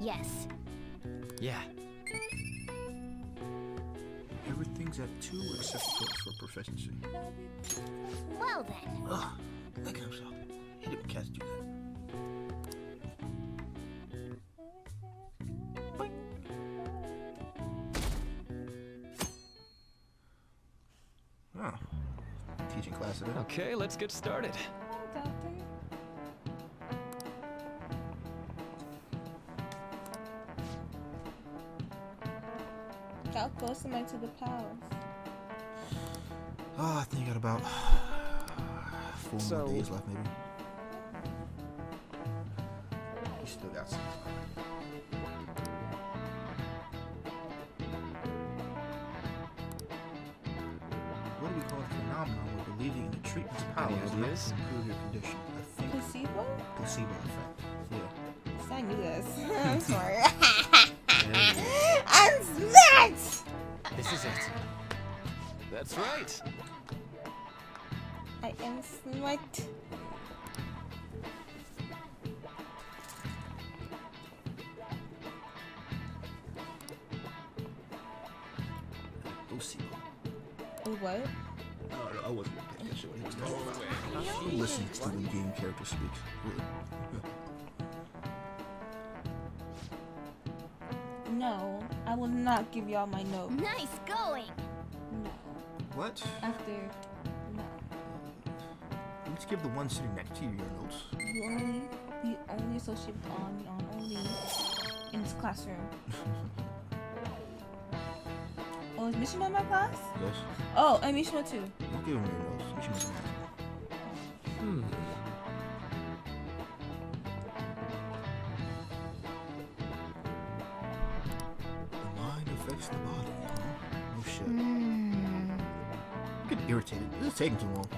Yes. Yeah. Everything's at 2 except for proficiency. Well then. Ugh. Look at himself. Hate it when cats do that. teaching class today. Okay, let's get started. How close am I to the palace? I think I got about 4 more days left, maybe. We still got some. What do we call the phenomenon where believing in the treatment's power is meant to improve your condition? I think Placebo? placebo effect. Yeah. I knew this. I'm sorry. Yeah. I'm smart! This is it. That's right. I am smart. Placebo. Oh, what? No, I wasn't paying attention when he was talking about. You listen to when game character speaks. Really. No, I will not give y'all my note. Nice going! No. What? After. No. Let's give the one sitting next to you your notes. The only associate on only in this classroom. Oh, is Mishima in my class? Yes. Oh, and Mishima too. Don't give him your notes. You should make him happy. The mind affects the body, huh? No shit. I'm getting irritated. This is taking too long.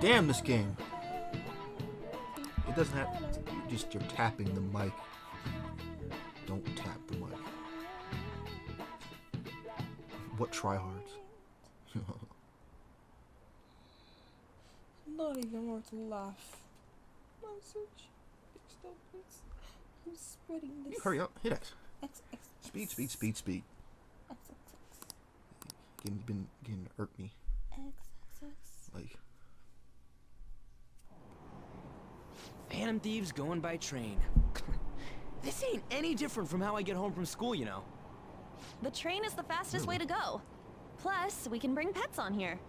Damn this game. It doesn't have. You're tapping the mic. Don't tap the mic. What tryhards? Not even worth a laugh. I'm so please. I'm spreading this. You hurry up. Hit X. X. Speed. X. Been getting irked me. X. Like. Phantom thieves going by train. This ain't any different from how I get home from school, you know. The train is the fastest way to go. Plus, we can bring pets on here.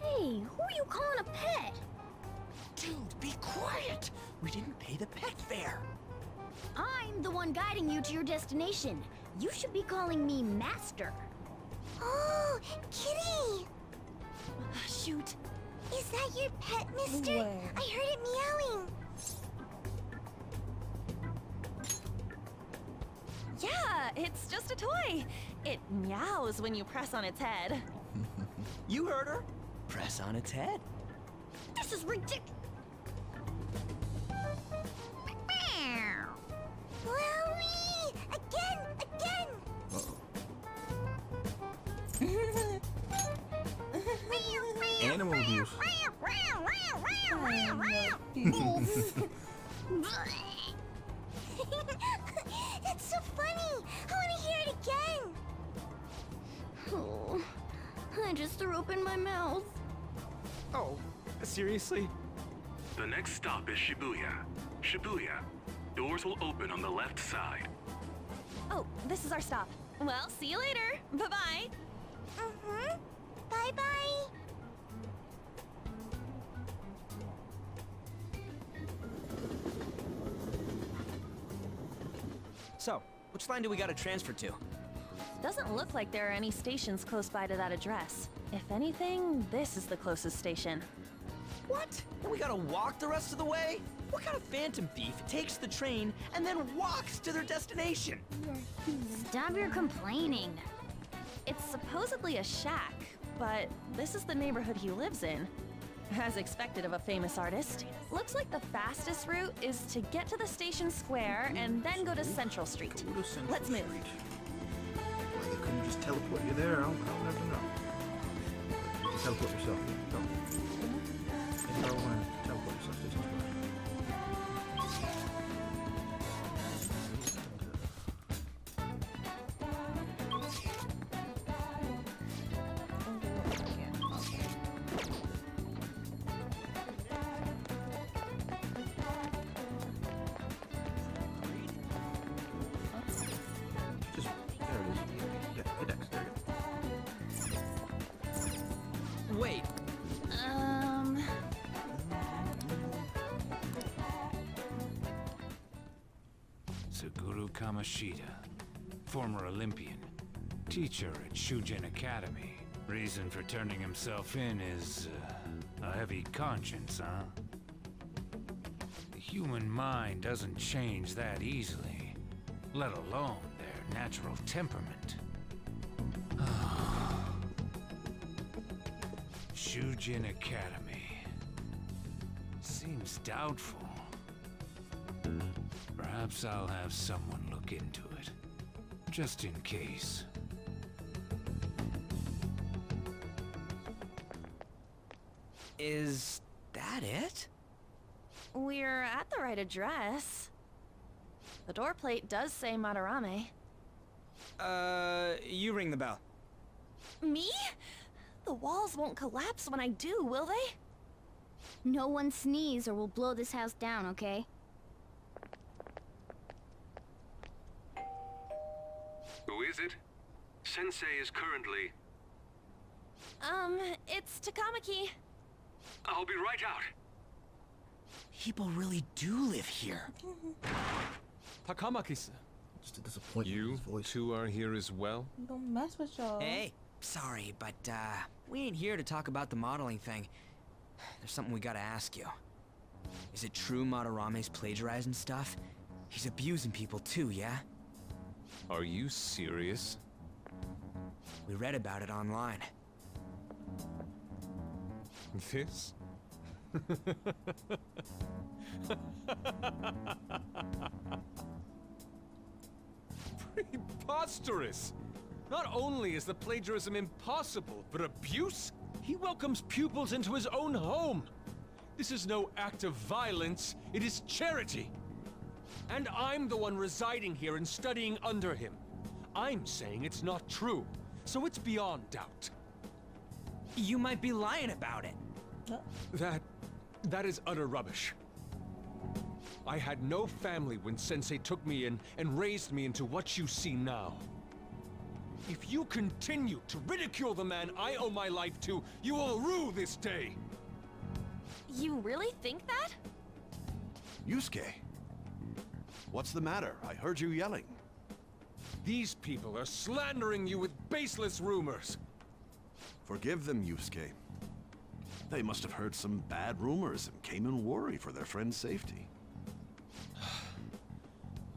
Hey, who are you calling a pet? Dude, be quiet! We didn't pay the pet fare. I'm the one guiding you to your destination. You should be calling me Master. Oh, Kitty! Shoot. Is that your pet, mister? Where? I heard it meowing. Yeah, it's just a toy. It meows when you press on its head. You heard her. Press on its head. This is ridiculous. Wowie! Again! Animal abuse. It's so funny! I want to hear it again! Oh, I just threw up in my mouth. Oh, seriously? The next stop is Shibuya. Shibuya. Doors will open on the left side. Oh, this is our stop. Well, see you later. Bye-bye. Bye-bye! So, which line do we gotta transfer to? Doesn't look like there are any stations close by to that address. If anything, this is the closest station. What? And we gotta walk the rest of the way? What kind of phantom thief takes the train and then walks to their destination? Stop your complaining. It's supposedly a shack, but this is the neighborhood he lives in. As expected of a famous artist. Looks like the fastest route is to get to the station square and then go to Central Street. Let's move. Well, they couldn't just teleport you there. I'll never know. You can teleport yourself. No. Maybe I'll learn to teleport yourself to Station Square. Kamoshida, former Olympian, teacher at Shujin Academy. Reason for turning himself in is a heavy conscience, huh? The human mind doesn't change that easily, let alone their natural temperament. Shujin Academy. Seems doubtful. Perhaps I'll have someone look into it, just in case. Is that it? We're at the right address. The door plate does say Madarame. You ring the bell. Me? The walls won't collapse when I do, will they? No one sneeze or we'll blow this house down, okay? Who is it? Sensei is currently... It's Takamaki. I'll be right out. People really do live here. Takamaki-san. Just a disappointment in You his voice. two are here as well? Don't mess with y'all. Hey, sorry, but we ain't here to talk about the modeling thing. There's something we gotta ask you. Is it true Madarame's plagiarizing stuff? He's abusing people too, yeah? Are you serious? We read about it online. This? Preposterous! Not only is the plagiarism impossible, but abuse? He welcomes pupils into his own home! This is no act of violence, it is charity! And I'm the one residing here and studying under him. I'm saying it's not true, so it's beyond doubt. You might be lying about it. That is utter rubbish. I had no family when Sensei took me in and raised me into what you see now. If you continue to ridicule the man I owe my life to, you will rue this day! You really think that? Yusuke, what's the matter? I heard you yelling. These people are slandering you with baseless rumors. Forgive them, Yusuke. They must have heard some bad rumors and came in worry for their friend's safety.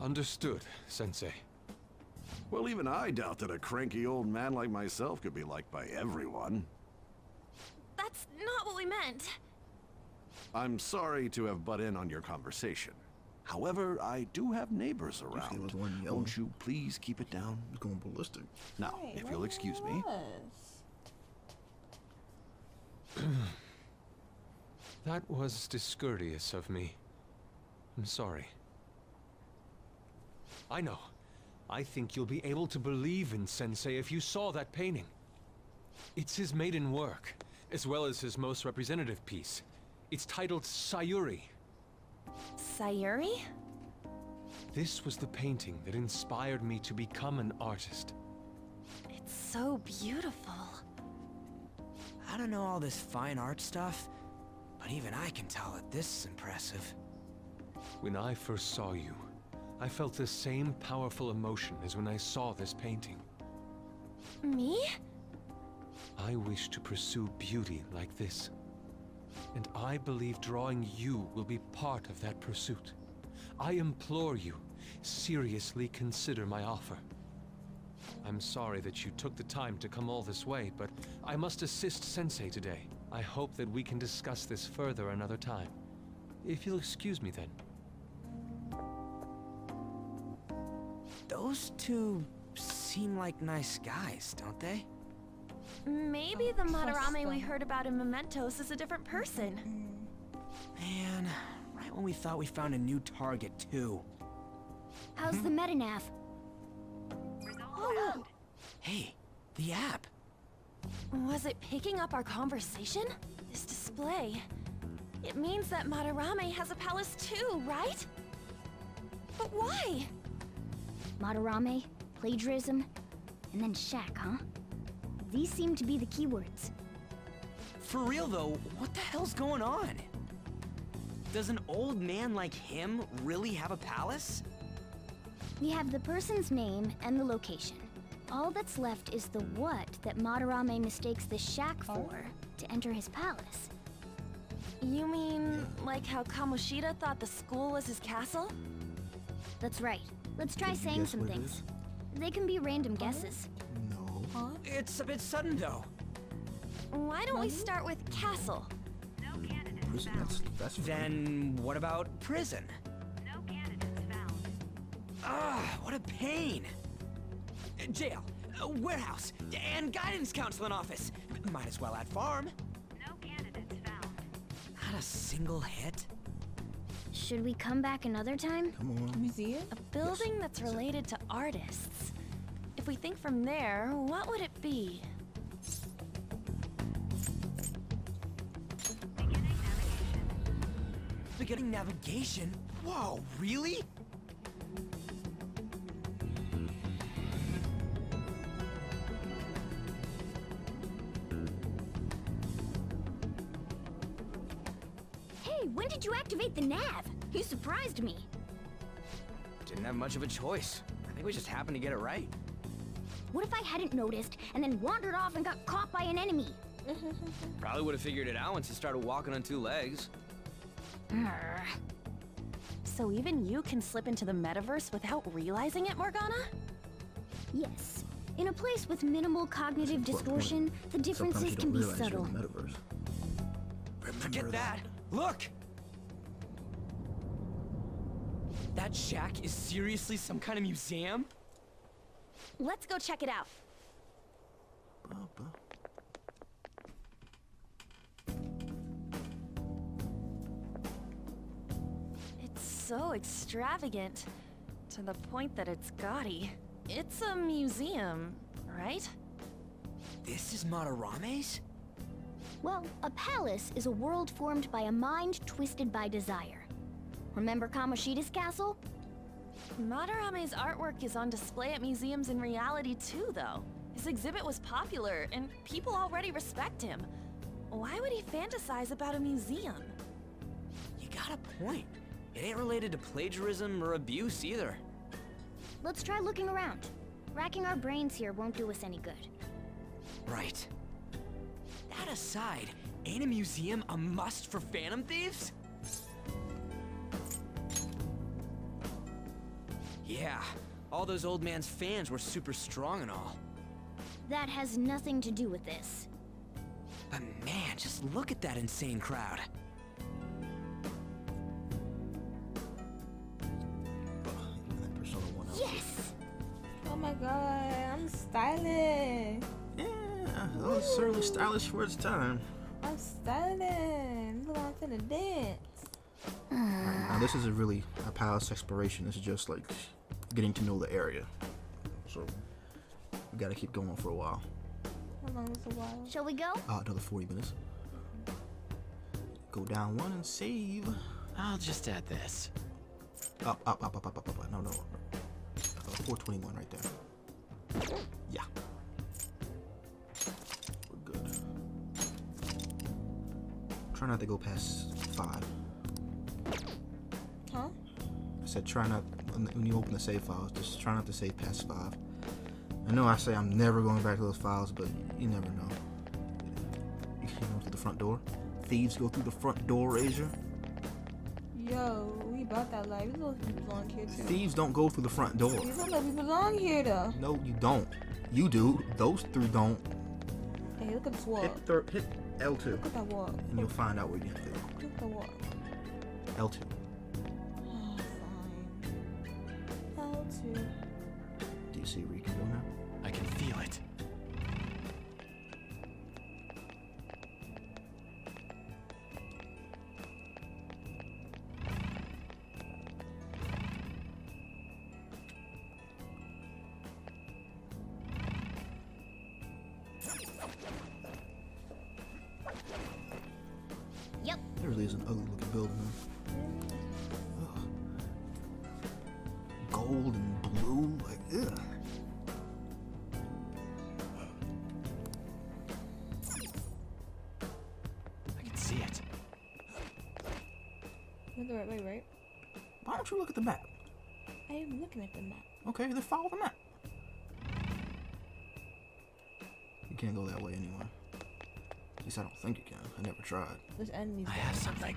Understood, Sensei. Well, even I doubt that a cranky old man like myself could be liked by everyone. That's not what we meant. I'm sorry to have butt in on your conversation. However, I do have neighbors around. was the one yelling. Won't you please keep it down? He's going ballistic. Now, Hey, if you'll excuse me. That was discourteous of me. I'm sorry. I know. I think you'll be able to believe in Sensei if you saw that painting. It's his maiden work, as well as his most representative piece. It's titled Sayuri. Sayuri? This was the painting that inspired me to become an artist. It's so beautiful. I don't know all this fine art stuff, but even I can tell that this is impressive. When I first saw you, I felt the same powerful emotion as when I saw this painting. Me? I wish to pursue beauty like this. And I believe drawing you will be part of that pursuit. I implore you, seriously consider my offer. I'm sorry that you took the time to come all this way, but I must assist Sensei today. I hope that we can discuss this further another time. If you'll excuse me then. Those two seem like nice guys, don't they? Maybe the Madarame we heard about in Mementos is a different person. Man, right when we thought we found a new target, too. How's the metanav? Oh, Hey, the app. was it picking up our conversation? This display. It means that Madarame has a palace too, right? But why? Madarame, plagiarism, and then Shack, huh? These seem to be the keywords. For real though, what the hell's going on? Does an old man like him really have a palace? We have the person's name and the location. All that's left is the what that Madarame mistakes the shack for to enter his palace. You mean, like how Kamoshida thought the school was his castle? That's right. Let's try saying guess some what it things. is? They can be random guesses. No. It's a bit sudden, though. Why don't we start with castle? Prison, that's Then what about prison? Ah, what a pain. Jail, warehouse, and guidance counseling office. Might as well add farm. Not a single hit. Should we come back another time? Come on. Museum? A building that's related to artists. If we think from there, what would it be? Beginning navigation? Whoa, really? Hey, when did you activate the nav? You surprised me. Didn't have much of a choice. I think we just happened to get it right. What if I hadn't noticed and then wandered off and got caught by an enemy? Probably would have figured it out once you started walking on two legs. So even you can slip into the metaverse without realizing it, Morgana? Yes. In a place with minimal cognitive distortion, the differences can be subtle. Forget that. Look! That shack is seriously some kind of museum? Let's go check it out. It's so extravagant, to the point that it's gaudy. It's a museum, right? This is Madarame's? Well, a palace is a world formed by a mind twisted by desire. Remember Kamoshida's castle? Madarame's artwork is on display at museums in reality too, though. His exhibit was popular, and people already respect him. Why would he fantasize about a museum? You got a point. It ain't related to plagiarism or abuse either. Let's try looking around. Racking our brains here won't do us any good. Right. That aside, ain't a museum a must for Phantom Thieves? Yeah, all those old man's fans were super strong and all. That has nothing to do with this. But man, just look at that insane crowd. Yes! Oh my god, I'm styling. Yeah, it was certainly stylish for its time. I'm styling. Look, I'm finna dance. Right, now this isn't really a palace exploration. This is just like getting to know the area. So we gotta keep going for a while. How long is a while? Shall we go? Another 40 minutes. Go down one and save. I'll just add this. Up. No. 421 right there. Yeah. We're good. Try not to go past 5. Huh? I said try not, when you open the save files, just try not to save past 5. I know I say I'm never going back to those files, but you never know. You can go through the front door. Thieves go through the front door, Asia. Yo, we about that life. We supposed to belong here too. Thieves don't go through the front door. We look like we belong here though. No, you don't. You do. Those 3 don't. Hey, look at this wall. Hit L2. Look at that wall. And you'll find out where you have to go. Look at the wall. L2. Oh, fine. L2. Do you see where you can go now? I can feel it. Yep. It really is an ugly looking building, man. Ugh. Gold and blue, like, ugh. I can see it. Look at the right. Why don't you look at the map? I I am looking at the map. Okay, then follow the map. You can't go that way anyway. At least I don't think you can. I never tried. There's enemies. I have something.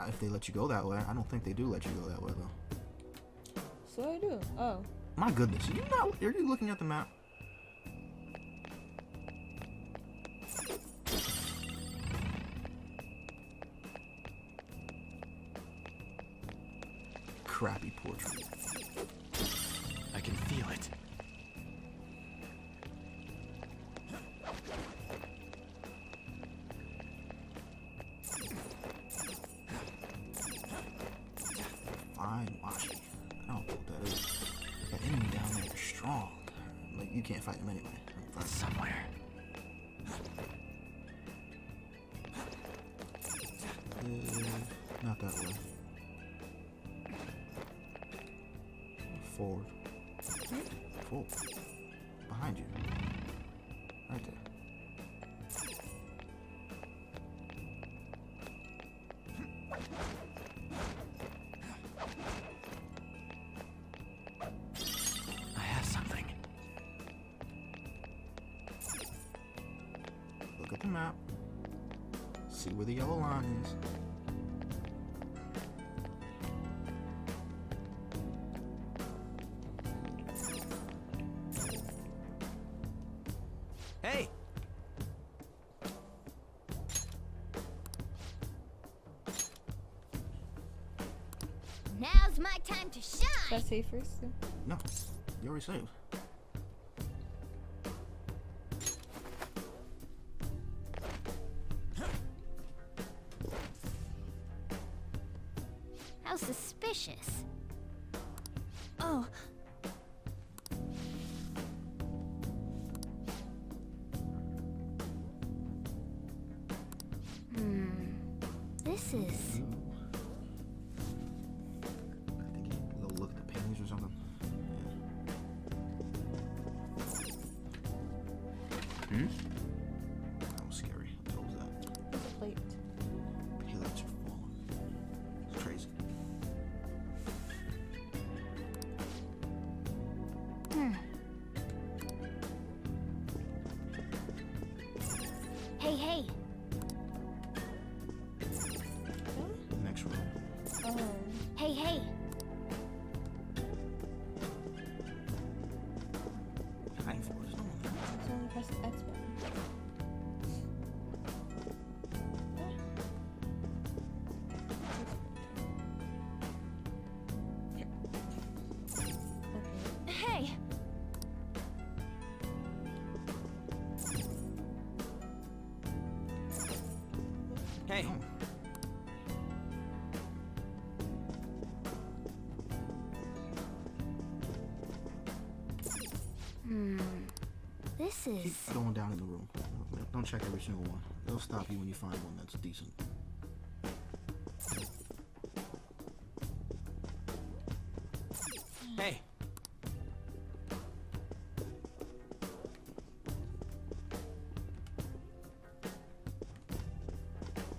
If they let you go that way, I don't think they do let you go that way though. So I do. Oh. My goodness, are you looking at the map? Crappy portrait. I can feel it. Fine, Machi. I don't know what that is. That enemy down there is strong. Like, you can't fight him anyway. It's somewhere. Not that way. Forward. Forward. Behind you. Right there. I have something. Look at the map. See where the yellow line is. Hey! Now's my time to shine! Should I say first? No, you already saved. How suspicious. Oh. This is... I think you go look at the paintings or something. Yeah. That was scary. What was that? There's a plate. Pillars are falling. It's crazy. Hey, hey! Next room. Hey, hey! Hiding for us. Someone press the X button. Hey! Hey! This is... Keep going down in the room. Don't check every single one. They'll stop you when you find one that's decent. Hey!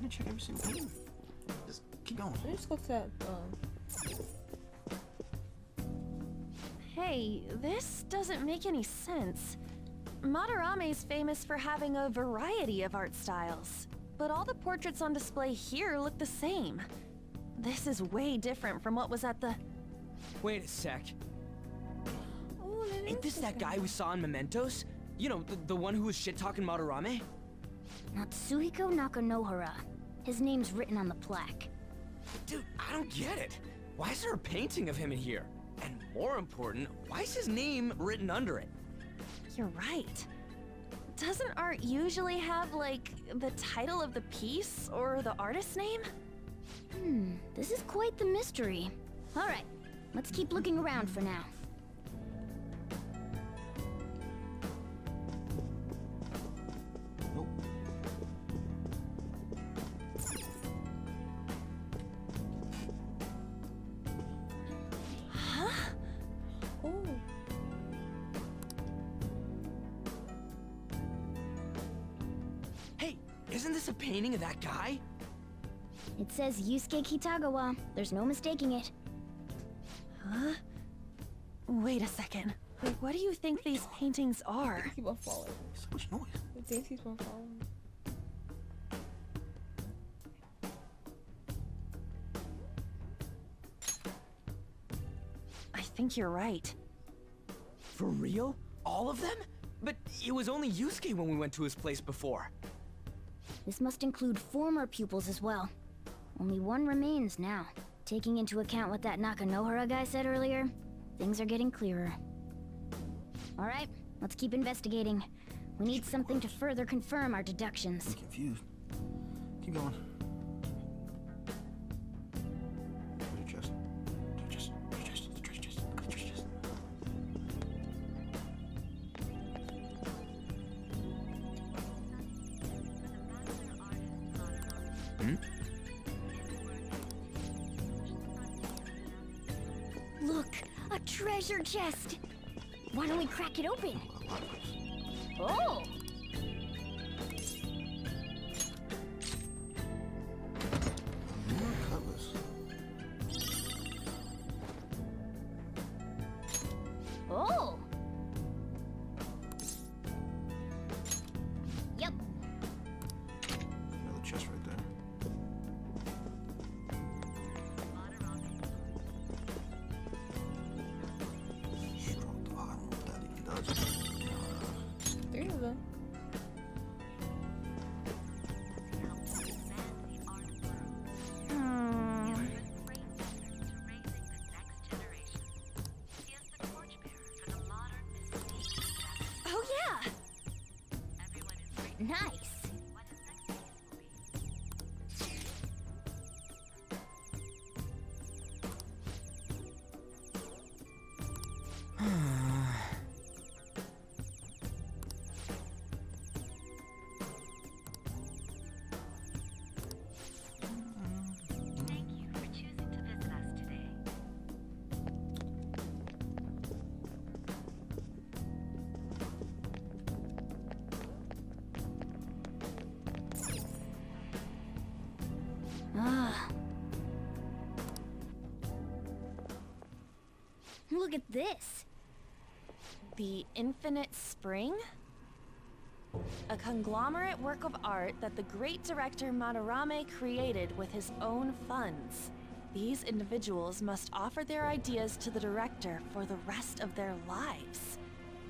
You check every single thing. Just keep going. I just looked at Hey, this doesn't make any sense. Madarame's famous for having a variety of art styles, but all the portraits on display here look the same. This is way different from what was at the... Wait a sec. Oh, Ain't this that guy we saw in Mementos? You know, the one who was shit-talking Madarame? Natsuhiko Nakanohara. His name's written on the plaque. Dude, I don't get it. Why is there a painting of him in here? And more important, why is his name written under it? You're right. Doesn't art usually have, like, the title of the piece or the artist's name? This is quite the mystery. Alright, let's keep looking around for now. Nope. Huh? Oh. Hey, isn't this a painting of that guy? It says Yusuke Kitagawa. There's no mistaking it. Huh? Wait a second. What do you think these paintings are? Keep on falling. So much noise. The things keep on falling. I think you're right. For real? All of them? But it was only Yusuke when we went to his place before. This must include former pupils as well. Only one remains now. Taking into account what that Nakanohara guy said earlier, things are getting clearer. Alright, let's keep investigating. We need something to further confirm our deductions. I'm confused. Keep going. Treasure chest. Treasure chest. Treasure chest. Treasure chest. Look, a treasure chest! Why don't we crack it open? Oh! More covers. Oh! Yep. Another chest right there. Stroke the bottom. What that even does. There you go. Oh yeah! Nice. Ah. Look at this. The Infinite Spring? A conglomerate work of art that the great director Madarame created with his own funds. These individuals must offer their ideas to the director for the rest of their lives.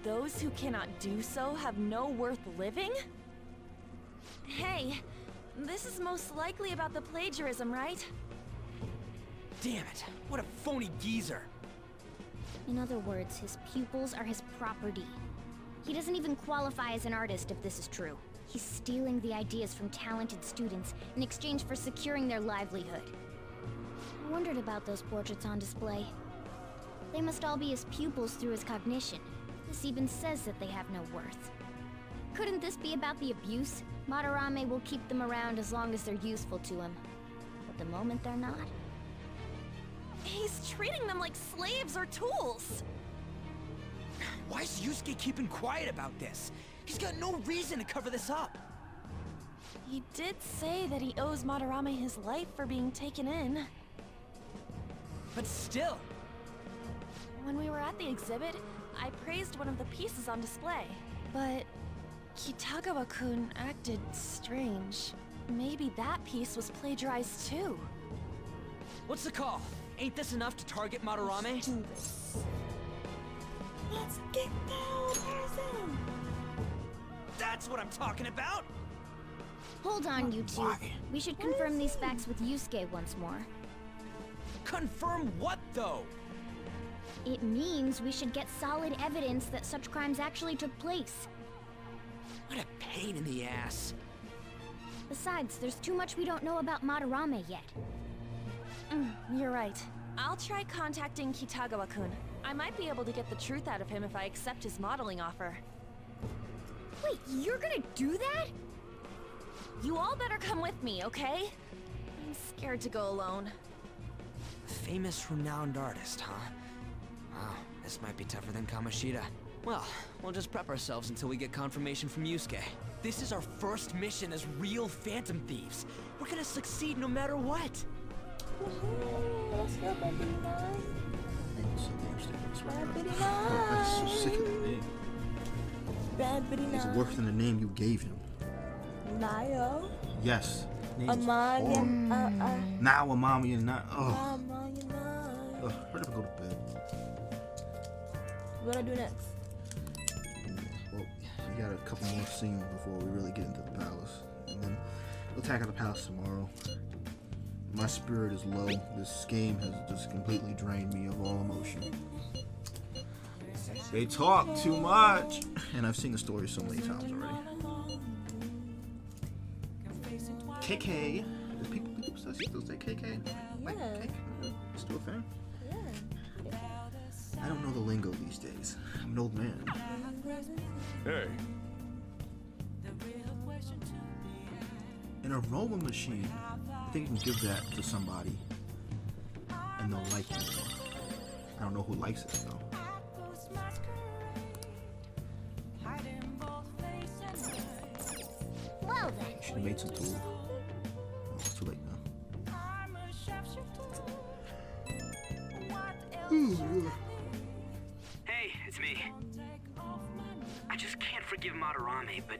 Those who cannot do so have no worth living? Hey, this is most likely about the plagiarism, right? Damn it, what a phony geezer. In other words, his pupils are his property. He doesn't even qualify as an artist if this is true. He's stealing the ideas from talented students in exchange for securing their livelihood. I wondered about those portraits on display. They must all be his pupils through his cognition. This even says that they have no worth. Couldn't this be about the abuse? Madarame will keep them around as long as they're useful to him. But the moment they're not... He's treating them like slaves or tools! Why is Yusuke keeping quiet about this? He's got no reason to cover this up. He did say that he owes Madarame his life for being taken in. But still... When we were at the exhibit, I praised one of the pieces on display. But Kitagawa-kun acted strange. Maybe that piece was plagiarized too. What's the call? Ain't this enough to target Madarame? Let's do this. Let's get down, person! That's what I'm talking about! Hold on, you two. We should confirm these facts with Yusuke once more. Confirm what, though? It means we should get solid evidence that such crimes actually took place. What a pain in the ass. Besides, there's too much we don't know about Madarame yet. You're right. I'll try contacting Kitagawa-kun. I might be able to get the truth out of him if I accept his modeling offer. Wait, you're gonna do that? You all better come with me, okay? I'm scared to go alone. Famous, renowned artist, huh? Wow, this might be tougher than Kamoshida. Well, we'll just prep ourselves until we get confirmation from Yusuke. This is our first mission as real Phantom Thieves. We're gonna succeed no matter what. Let's go, baby. It's so damn stupid. I swear. I'm so sick of the name. It's worse than the name you gave him. Niall. Yes. Amaya. Now Amaya and not. Oh. Hurry up and go to bed. What do I do next? Well, you got a couple more scenes before we really get into the palace, and then we'll attack the palace tomorrow. My spirit is low. This game has just completely drained me of all emotion. They talk too much, and I've seen the story so many times already. KK. Does people still say KK? Like, KK? Still a fan? Yeah. I don't know the lingo these days. I'm an old man. Hey. An aroma machine. I think you can give that to somebody and they'll like it. I don't know who likes it though. Well then. Should have made some tools. Oh, it's too late now. Hey, it's me. I just can't forgive Madarame, but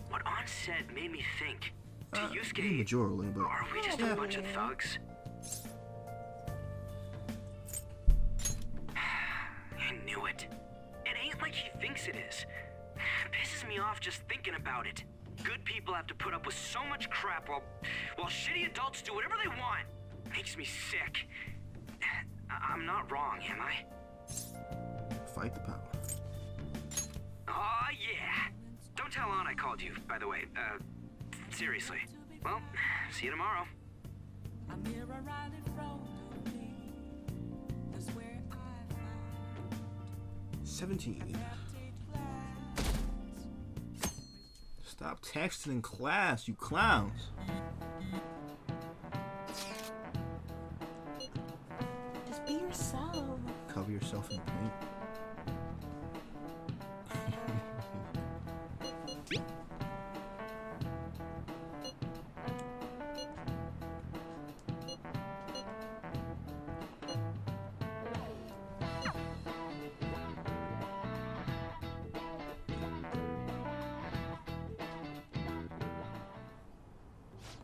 what On said made me think. To Yusuke, majorly, but are we just a bunch of thugs? I knew it. It ain't like he thinks it is. It pisses me off just thinking about it. Good people have to put up with so much crap while shitty adults do whatever they want. Makes me sick. I'm not wrong, am I? Fight the power. Aw, yeah. Don't tell On I called you, by the way. Seriously. Well, see you tomorrow. 17. Stop texting in class, you clowns. Just be yourself. Cover yourself in paint.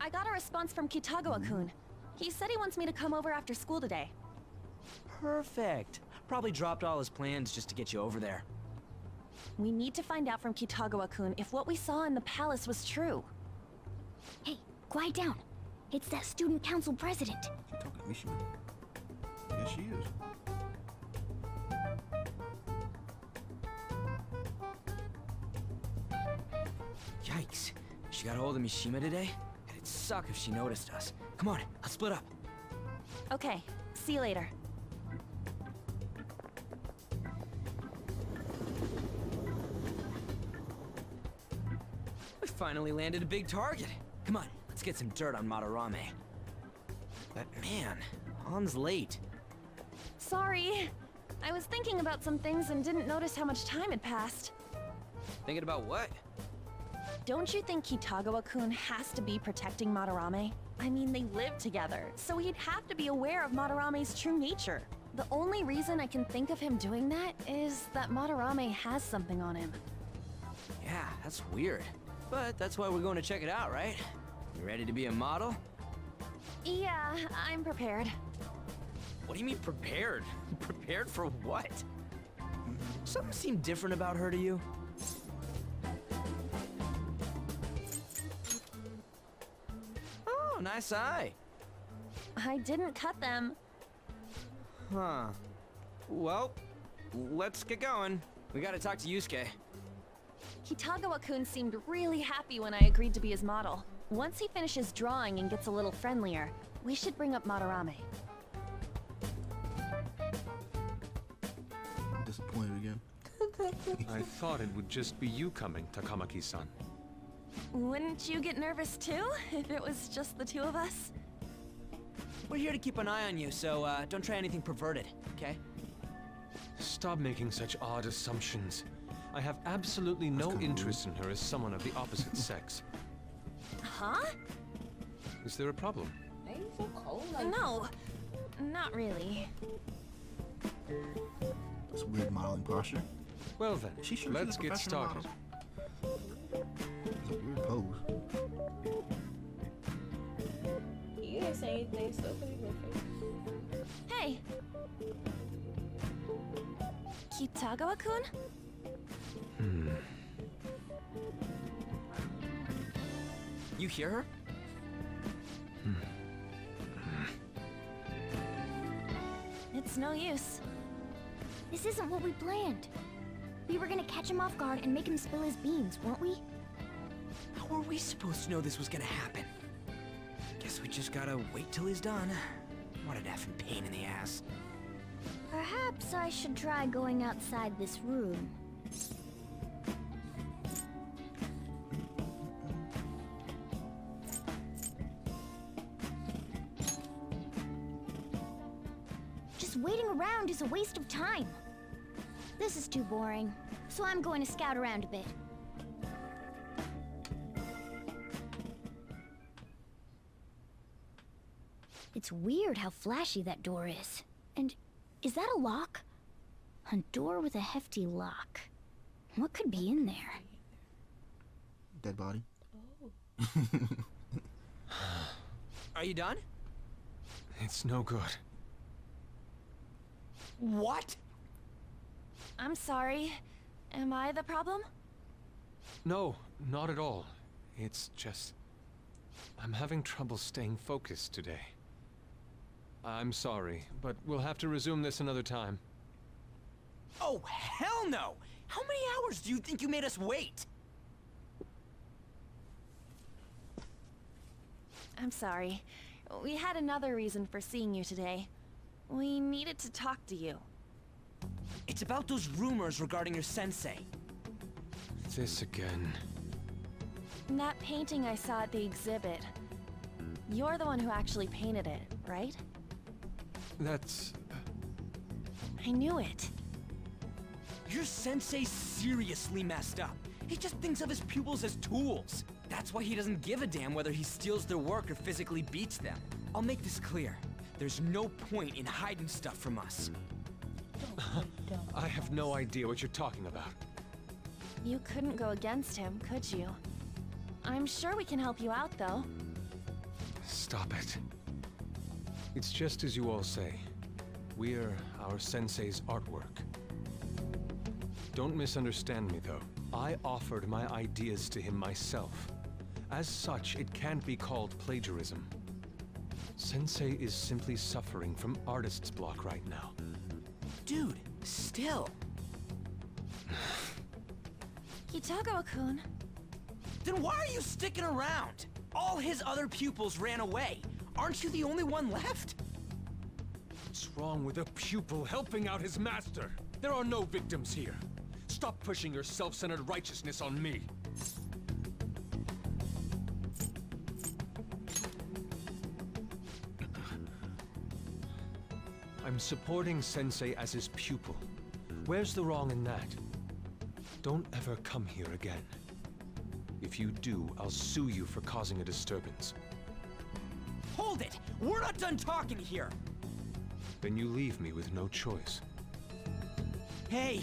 I got a response from Kitagawa-kun. He said he wants me to come over after school today. Perfect. Probably dropped all his plans just to get you over there. We need to find out from Kitagawa-kun if what we saw in the palace was true. Hey, quiet down. It's that student council president. She talking to me, she Yes, she is. Yikes. She got hold of Mishima today? It'd suck if she noticed us. Come on, let's split up. Okay, see you later. We finally landed a big target. Come on, let's get some dirt on Madarame. But man, Han's late. Sorry. I was thinking about some things and didn't notice how much time had passed. Thinking about what? Don't you think Kitagawa-kun has to be protecting Madarame? I mean, they live together, so he'd have to be aware of Madarame's true nature. The only reason I can think of him doing that is that Madarame has something on him. Yeah, that's weird. But that's why we're going to check it out, right? You ready to be a model? Yeah, I'm prepared. What do you mean prepared? Prepared for what? Something seemed different about her to you? Oh, nice eye. I didn't cut them. Huh. Well, let's get going. We gotta talk to Yusuke. Kitagawa-kun seemed really happy when I agreed to be his model. Once he finishes drawing and gets a little friendlier, we should bring up Madarame. Disappointed again. I thought it would just be you coming, Takamaki-san. Wouldn't you get nervous too, if it was just the two of us? We're here to keep an eye on you, so don't try anything perverted, okay? Stop making such odd assumptions. I have absolutely no interest in her as someone of the opposite sex. Huh? Is there a problem? Why are you so cold? No, not really. That's weird modeling posture. Well then, She sure let's she's a get professional started. model. It's a weird pose. You didn't say anything, still pretty perfect. Hey! Kitagawa-kun? You hear her? It's no use. This isn't what we planned. We were gonna catch him off guard and make him spill his beans, weren't we? How are we supposed to know this was gonna happen? Guess we just gotta wait till he's done. What an effing pain in the ass. Perhaps I should try going outside this room. Just waiting around is a waste of time. This is too boring, so I'm going to scout around a bit. It's weird how flashy that door is. And is that a lock? A door with a hefty lock. What could be in there? Dead body. Are you done? It's no good. What? I'm sorry. Am I the problem? No, not at all. It's just... I'm having trouble staying focused today. I'm sorry, but we'll have to resume this another time. Oh, hell no! How many hours do you think you made us wait? I'm sorry. We had another reason for seeing you today. We needed to talk to you. It's about those rumors regarding your sensei. This again. That painting I saw at the exhibit. You're the one who actually painted it, right? That's... I knew it. Your sensei's seriously messed up. He just thinks of his pupils as tools. That's why he doesn't give a damn whether he steals their work or physically beats them. I'll make this clear. There's no point in hiding stuff from us. I have no idea what you're talking about. You couldn't go against him, could you? I'm sure we can help you out, though. Stop it. It's just as you all say. We're our sensei's artwork. Don't misunderstand me, though. I offered my ideas to him myself. As such, it can't be called plagiarism. Sensei is simply suffering from artist's block right now. Dude, still. Kitagawa-kun. Then why are you sticking around? All his other pupils ran away. Aren't you the only one left? What's wrong with a pupil helping out his master? There are no victims here. Stop pushing your self-centered righteousness on me. I'm supporting Sensei as his pupil. Where's the wrong in that? Don't ever come here again. If you do, I'll sue you for causing a disturbance. Hold it! We're not done talking here! Then you leave me with no choice. Hey!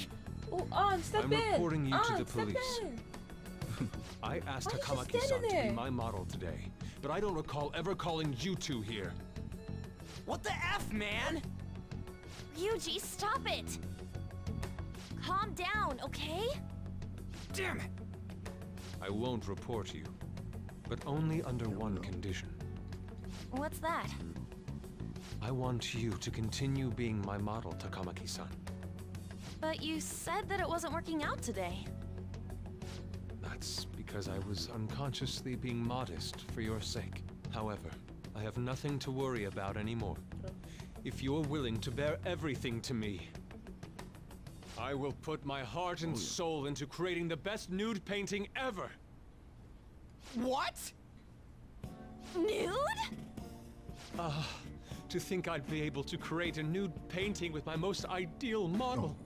Oh, on, step I'm in! reporting you to the Step police. in. I asked Why is she Takamaki-san standing to be there? my model today, but I don't recall ever calling you two here. What the F, man? Ryuji, stop it! Calm down, okay? Damn it! I won't report you, but only under one condition. What's that? I want you to continue being my model, Takamaki-san. But you said that it wasn't working out today. That's because I was unconsciously being modest for your sake. However, I have nothing to worry about anymore. If you're willing to bear everything to me, I will put my heart and soul into creating the best nude painting ever! What? Nude? To think I'd be able to create a nude painting with my most ideal model.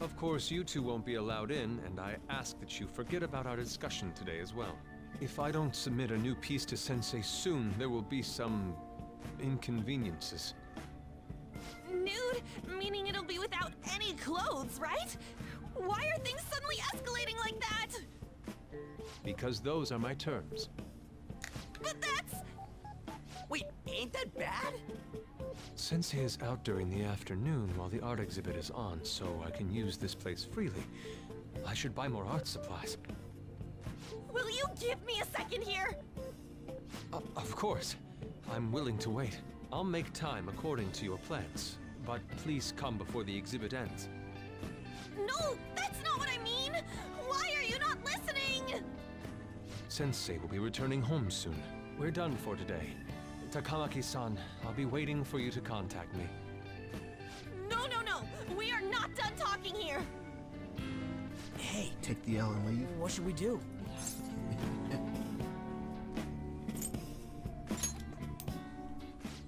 Of course, you two won't be allowed in, and I ask that you forget about our discussion today as well. If I don't submit a new piece to Sensei soon, there will be some inconveniences. Nude, meaning it'll be without any clothes, right? Why are things suddenly escalating like that? Because those are my terms. But that's... Wait, ain't that bad? Sensei is out during the afternoon while the art exhibit is on, so I can use this place freely. I should buy more art supplies. Will you give me a second here? Of course. I'm willing to wait. I'll make time according to your plans, but please come before the exhibit ends. No, that's not what I mean! Why are you not listening? Sensei will be returning home soon. We're done for today. Takamaki-san, I'll be waiting for you to contact me. No! We are not done talking here! Hey, Take the L and leave. what should we do?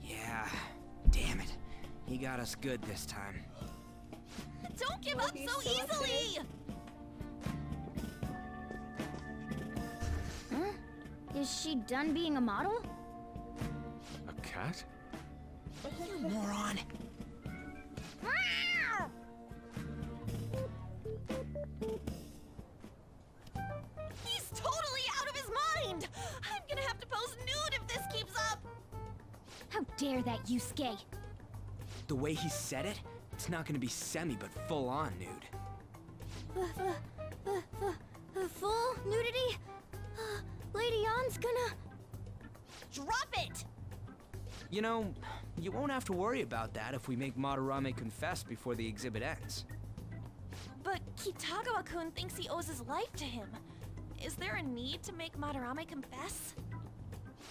Yeah, damn it. He got us good this time. Don't give up so easily! Huh? Is she done being a model? A cat? You moron! He's totally out of his mind! I'm gonna have to pose nude if this keeps up! How dare that, Yusuke? The way he said it, it's not gonna be semi, but full-on nude. Full nudity? Lady Ann's gonna... Drop it! You know, you won't have to worry about that if we make Madarame confess before the exhibit ends. But Kitagawa-kun thinks he owes his life to him. Is there a need to make Madarame confess?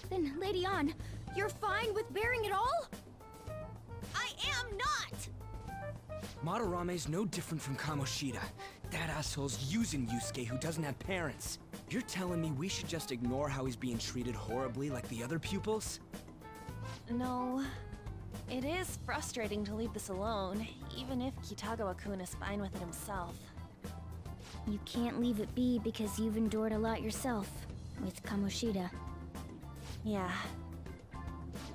Then, Lady Ann, you're fine with bearing it all? I am not! Madarame's no different from Kamoshida. That asshole's using Yusuke who doesn't have parents. You're telling me we should just ignore how he's being treated horribly like the other pupils? No. It is frustrating to leave this alone, even if Kitagawa-kun is fine with it himself. You can't leave it be because you've endured a lot yourself, with Kamoshida. Yeah.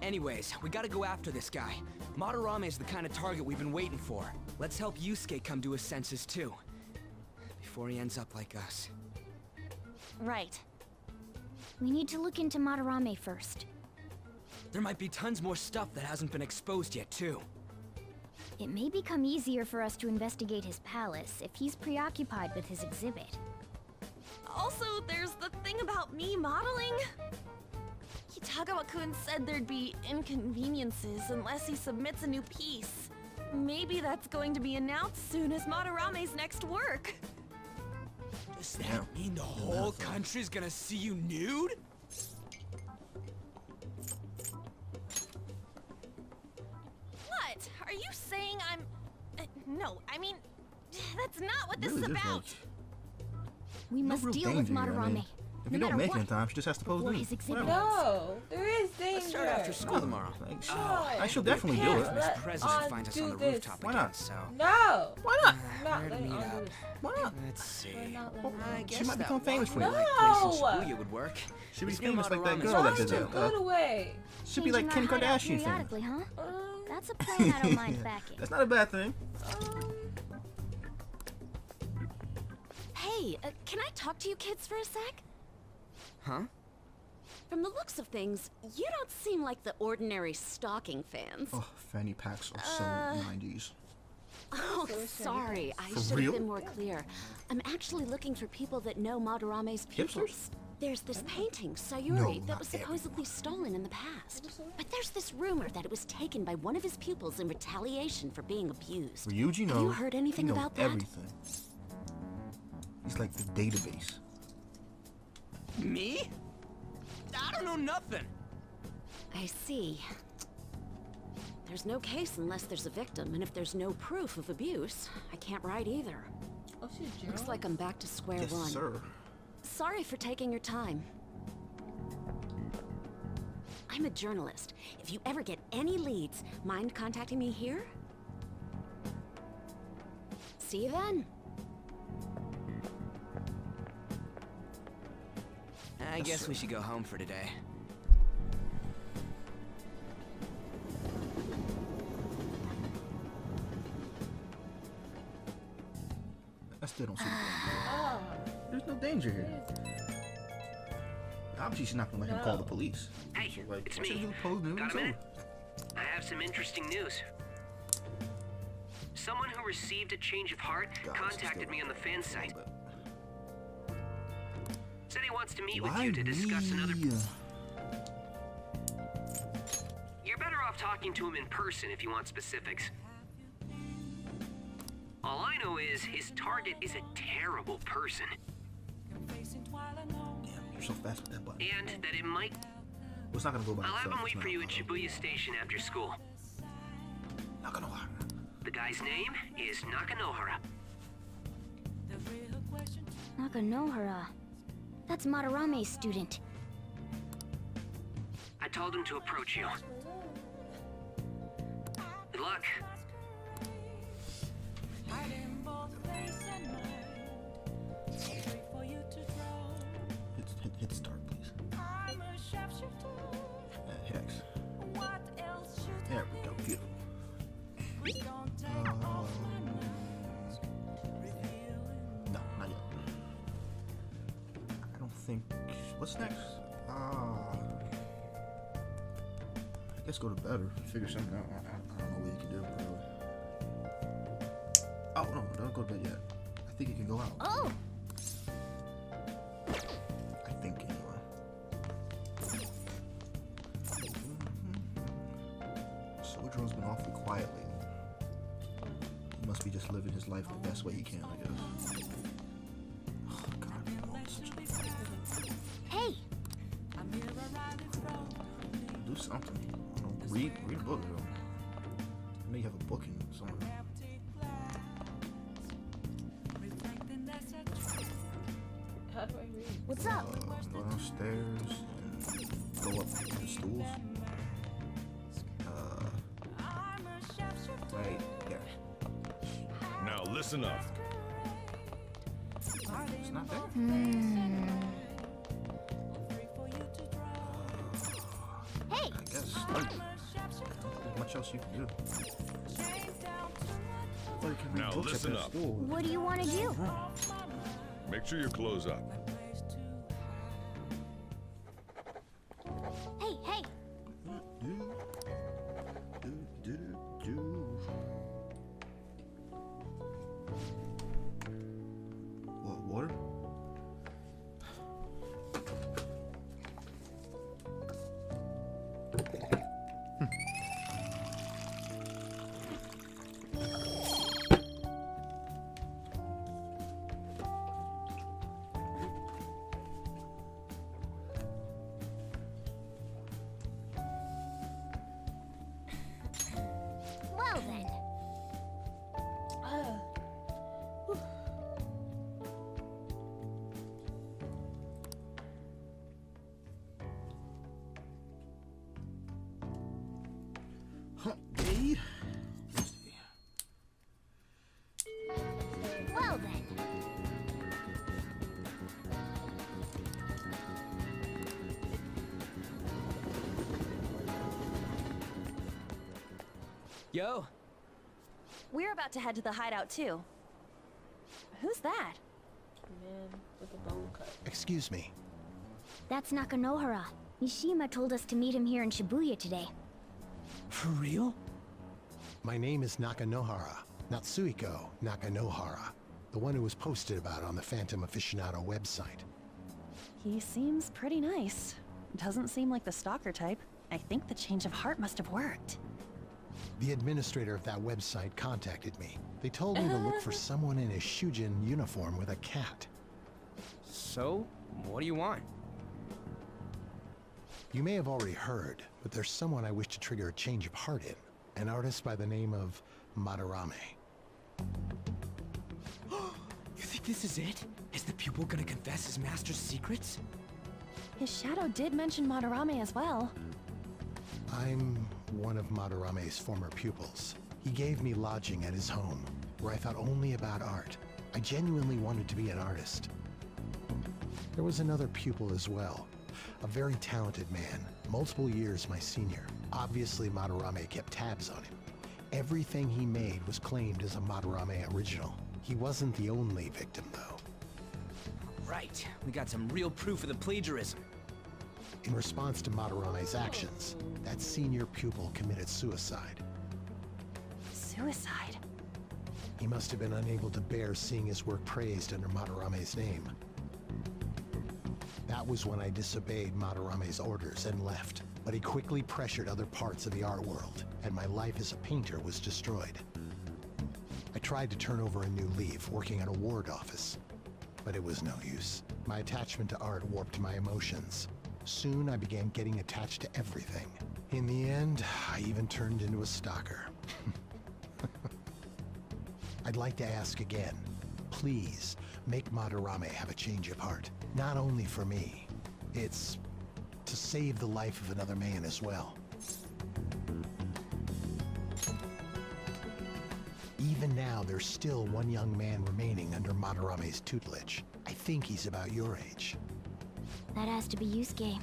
Anyways, we gotta go after this guy. Madarame is the kind of target we've been waiting for. Let's help Yusuke come to his senses too. Before he ends up like us. Right. We need to look into Madarame first. There might be tons more stuff that hasn't been exposed yet too. It may become easier for us to investigate his palace if he's preoccupied with his exhibit. Also, there's the thing about me modeling. Kitagawa-kun said there'd be inconveniences unless he submits a new piece. Maybe that's going to be announced soon as Madarame's next work. Does that mean the whole country's gonna see you nude? What? Are you saying I'm... no, I mean, that's not what this Really, is there's about. We no must real deal with danger here. I Madarame. mean, if no you don't matter make what, it in time, she just has to pose before nude. his exhibit. Whatever. No, there is danger. Let's start after school tomorrow. Like, No. I shall definitely do it. Miss President finds us on the rooftop Why again, not? so... No. Why not? Not Where to letting meet on up? do this. Why not? Let's see. I guess She might that become famous for one you. like place in No. Shibuya would work. She'll be It's near famous like that Madarame's girl that Why did is it that. good away? She'll be like Kim Changing our hideout Kardashian famous. periodically, huh? That's a plan I don't mind backing. That's not a bad thing. Hey, can I talk to you kids for a sec? Huh? From the looks of things, you don't seem like the ordinary stalking fans. Oh, fanny packs are so 90s. Oh, sorry. I For should real? have been more clear. I'm actually looking for people that know Madarame's pupils. There's this painting, Sayuri, that was supposedly stolen in the past. But there's this rumor that it was taken by one of his pupils in retaliation for being abused. Ryuji knows. Have you heard anything he knows about that? everything. He's like the database. Me? I don't know nothing. I see. There's no case unless there's a victim, and if there's no proof of abuse, I can't write either. Oh, she's Looks like I'm back to square Yes, one. sir. Sorry for taking your time. I'm a journalist. If you ever get any leads, mind contacting me here? See you then. I guess we should go home for today. I still don't see the danger. There's no danger here. Obviously, she's not gonna let him call the police. Hey, So, like, it's once me. you pose news, Got a it's minute? over. I have some interesting news. Someone who received a change of heart contacted me on the fan site. Said he wants to meet with you to discuss another... You're better off talking to him in person if you want specifics. All I know is his target is a terrible person. Damn, you're so fast with that button. And that it might... Well, it's not gonna go by I'll have itself. him wait for you at Shibuya Station after school. Nakanohara. The guy's name is Nakanohara. Nakanohara. That's Madarame's student. I told him to approach you. Good luck. Hit start, please. Hex. There we go. Beautiful. No, not yet. I don't think. What's next? I guess go to bed or figure something out. I don't know what you can do, really. Oh, no, don't go to bed yet. I think you can go out. Oh! I think, anyway. Sojourn's been awfully quiet lately. He must be just living his life the best way he can, I guess. Oh, God, such a... Hey! Do something. I don't know, read a book. I know you have a book in somewhere. How do I read? What's up? Go downstairs and go up the stools. Right there. Now listen up. It's not there. Hey! I guess start. Not much else you can do. Now listen up. What do you want to do? Make sure your clothes up. Hey, hey! What, water? Well then. Okay. Well then. Yo. We're about to head to the hideout too. Who's that? Man with a bowl cut. Excuse me. That's Nakanohara. Mishima told us to meet him here in Shibuya today. For real? My name is Nakanohara, Natsuhiko Nakanohara, the one who was posted about on the Phantom Aficionado website. He seems pretty nice. Doesn't seem like the stalker type. I think the change of heart must have worked. The administrator of that website contacted me. They told me to look for someone in a Shujin uniform with a cat. So, what do you want? You may have already heard, but there's someone I wish to trigger a change of heart in. An artist by the name of Madarame. You think this is it? Is the pupil gonna confess his master's secrets? His shadow did mention Madarame as well. I'm one of Madarame's former pupils. He gave me lodging at his home, where I thought only about art. I genuinely wanted to be an artist. There was another pupil as well, a very talented man, multiple years my senior. Obviously, Madarame kept tabs on him. Everything he made was claimed as a Madarame original. He wasn't the only victim, though. Right, we got some real proof of the plagiarism. In response to Madarame's actions, that senior pupil committed suicide. Suicide? He must have been unable to bear seeing his work praised under Madarame's name. That was when I disobeyed Madarame's orders and left, but he quickly pressured other parts of the art world, and my life as a painter was destroyed. I tried to turn over a new leaf, working at a ward office, but it was no use. My attachment to art warped my emotions. Soon I began getting attached to everything. In the end, I even turned into a stalker. I'd like to ask again, please make Madarame have a change of heart. Not only for me, it's to save the life of another man as well. Even now, there's still one young man remaining under Madarame's tutelage. I think he's about your age. That has to be Yusuke.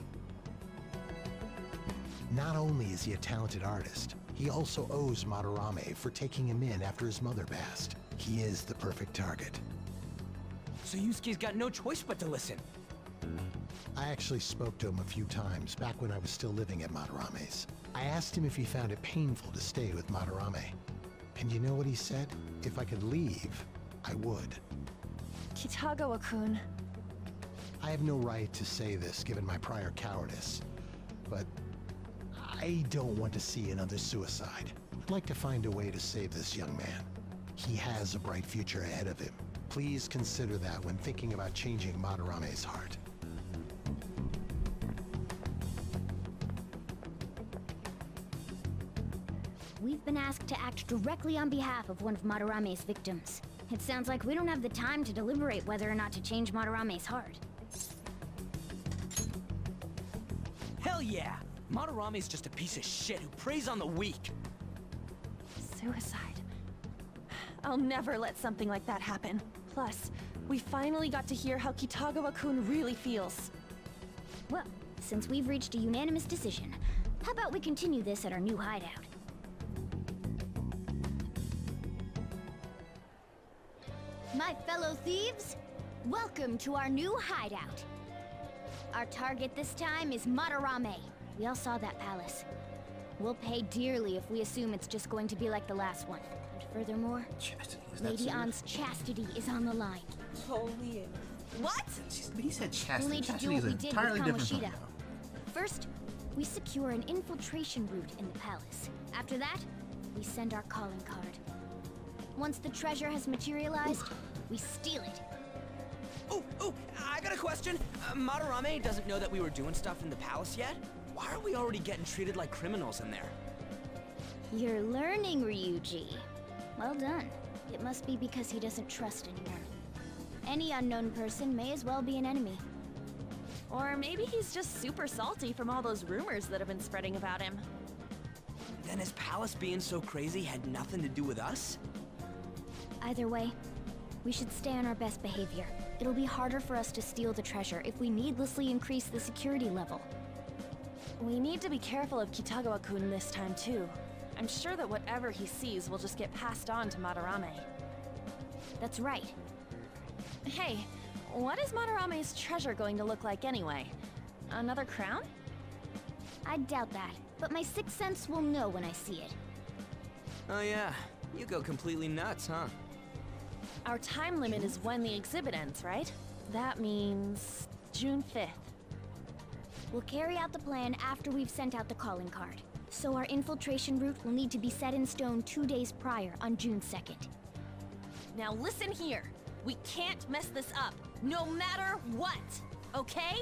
Not only is he a talented artist, he also owes Madarame for taking him in after his mother passed. He is the perfect target. So Yusuke's got no choice but to listen. I actually spoke to him a few times back when I was still living at Madarame's. I asked him if he found it painful to stay with Madarame. And you know what he said? If I could leave, I would. Kitagawa-kun. I have no right to say this given my prior cowardice, but I don't want to see another suicide. I'd like to find a way to save this young man. He has a bright future ahead of him. Please consider that when thinking about changing Madarame's heart. We've been asked to act directly on behalf of one of Madarame's victims. It sounds like we don't have the time to deliberate whether or not to change Madarame's heart. Hell yeah! Madarame's just a piece of shit who preys on the weak. Suicide. I'll never let something like that happen. Plus, we finally got to hear how Kitagawa-kun really feels. Well, since we've reached a unanimous decision, how about we continue this at our new hideout? My fellow thieves, welcome to our new hideout. Our target this time is Madarame. We all saw that palace. We'll pay dearly if we assume it's just going to be like the last one. And furthermore, Lady Ann's chastity is on the line. Holy. What? He said chastity. We'll need to do Chastity what is we an did entirely with different thing. Kamoshida. First, we secure an infiltration route in the palace. After that, we send our calling card. Once the treasure has materialized, we steal it. Oh, I got a question. Madarame doesn't know that we were doing stuff in the palace yet? Why are we already getting treated like criminals in there? You're learning, Ryuji. Well done. It must be because he doesn't trust anyone. Any unknown person may as well be an enemy. Or maybe he's just super salty from all those rumors that have been spreading about him. Then his palace being so crazy had nothing to do with us? Either way, we should stay on our best behavior. It'll be harder for us to steal the treasure if we needlessly increase the security level. We need to be careful of Kitagawa-kun this time too. I'm sure that whatever he sees will just get passed on to Madarame. That's right. Hey, what is Madarame's treasure going to look like anyway? Another crown? I doubt that, but my sixth sense will know when I see it. Oh yeah, you go completely nuts, huh? Our time limit is when the exhibit ends, right? That means June 5th. We'll carry out the plan after we've sent out the calling card. So our infiltration route will need to be set in stone 2 days prior on June 2nd. Now listen here. We can't mess this up, no matter what, okay?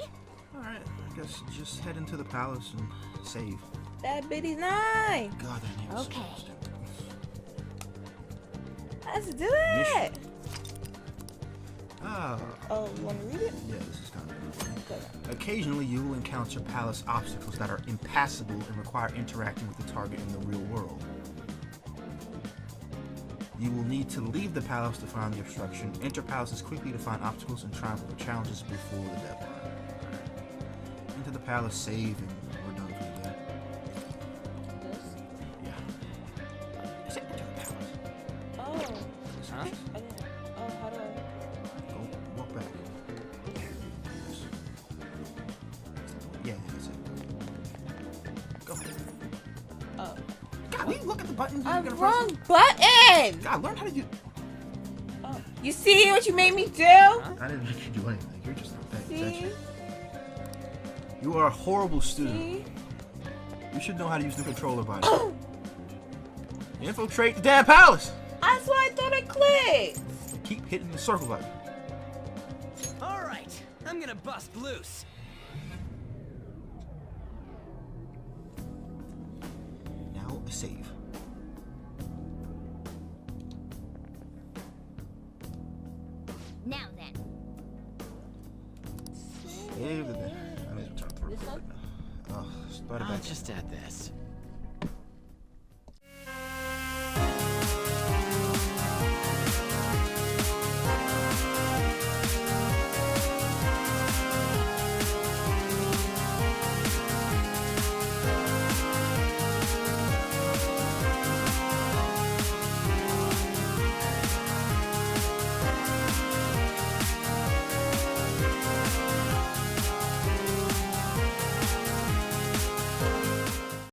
Alright, I guess just head into the palace and save. That bitty's 9! God, that name is okay. Let's do it! Oh, you want to read it? Yeah, this is kind of important. Okay. Occasionally, you will encounter palace obstacles that are impassable and require interacting with the target in the real world. You will need to leave the palace to find the obstruction, enter palaces quickly to find obstacles, and try for the challenges before the deadline. Right. Into the palace, save, and we're done for the day. Yeah. Say enter the palace. Oh. Huh? Can we look at the buttons? Wrong button! God, learn how to use. You see what you made me do? I didn't make you do anything. You're just not paying attention. You are a horrible student. You should know how to use the controller by now. Infiltrate the damn palace! That's why I thought I clicked. Keep hitting the circle button. Alright, I'm gonna bust loose. Now a save. Now then. Save the. I need to turn through it now. Start it back. Just add this.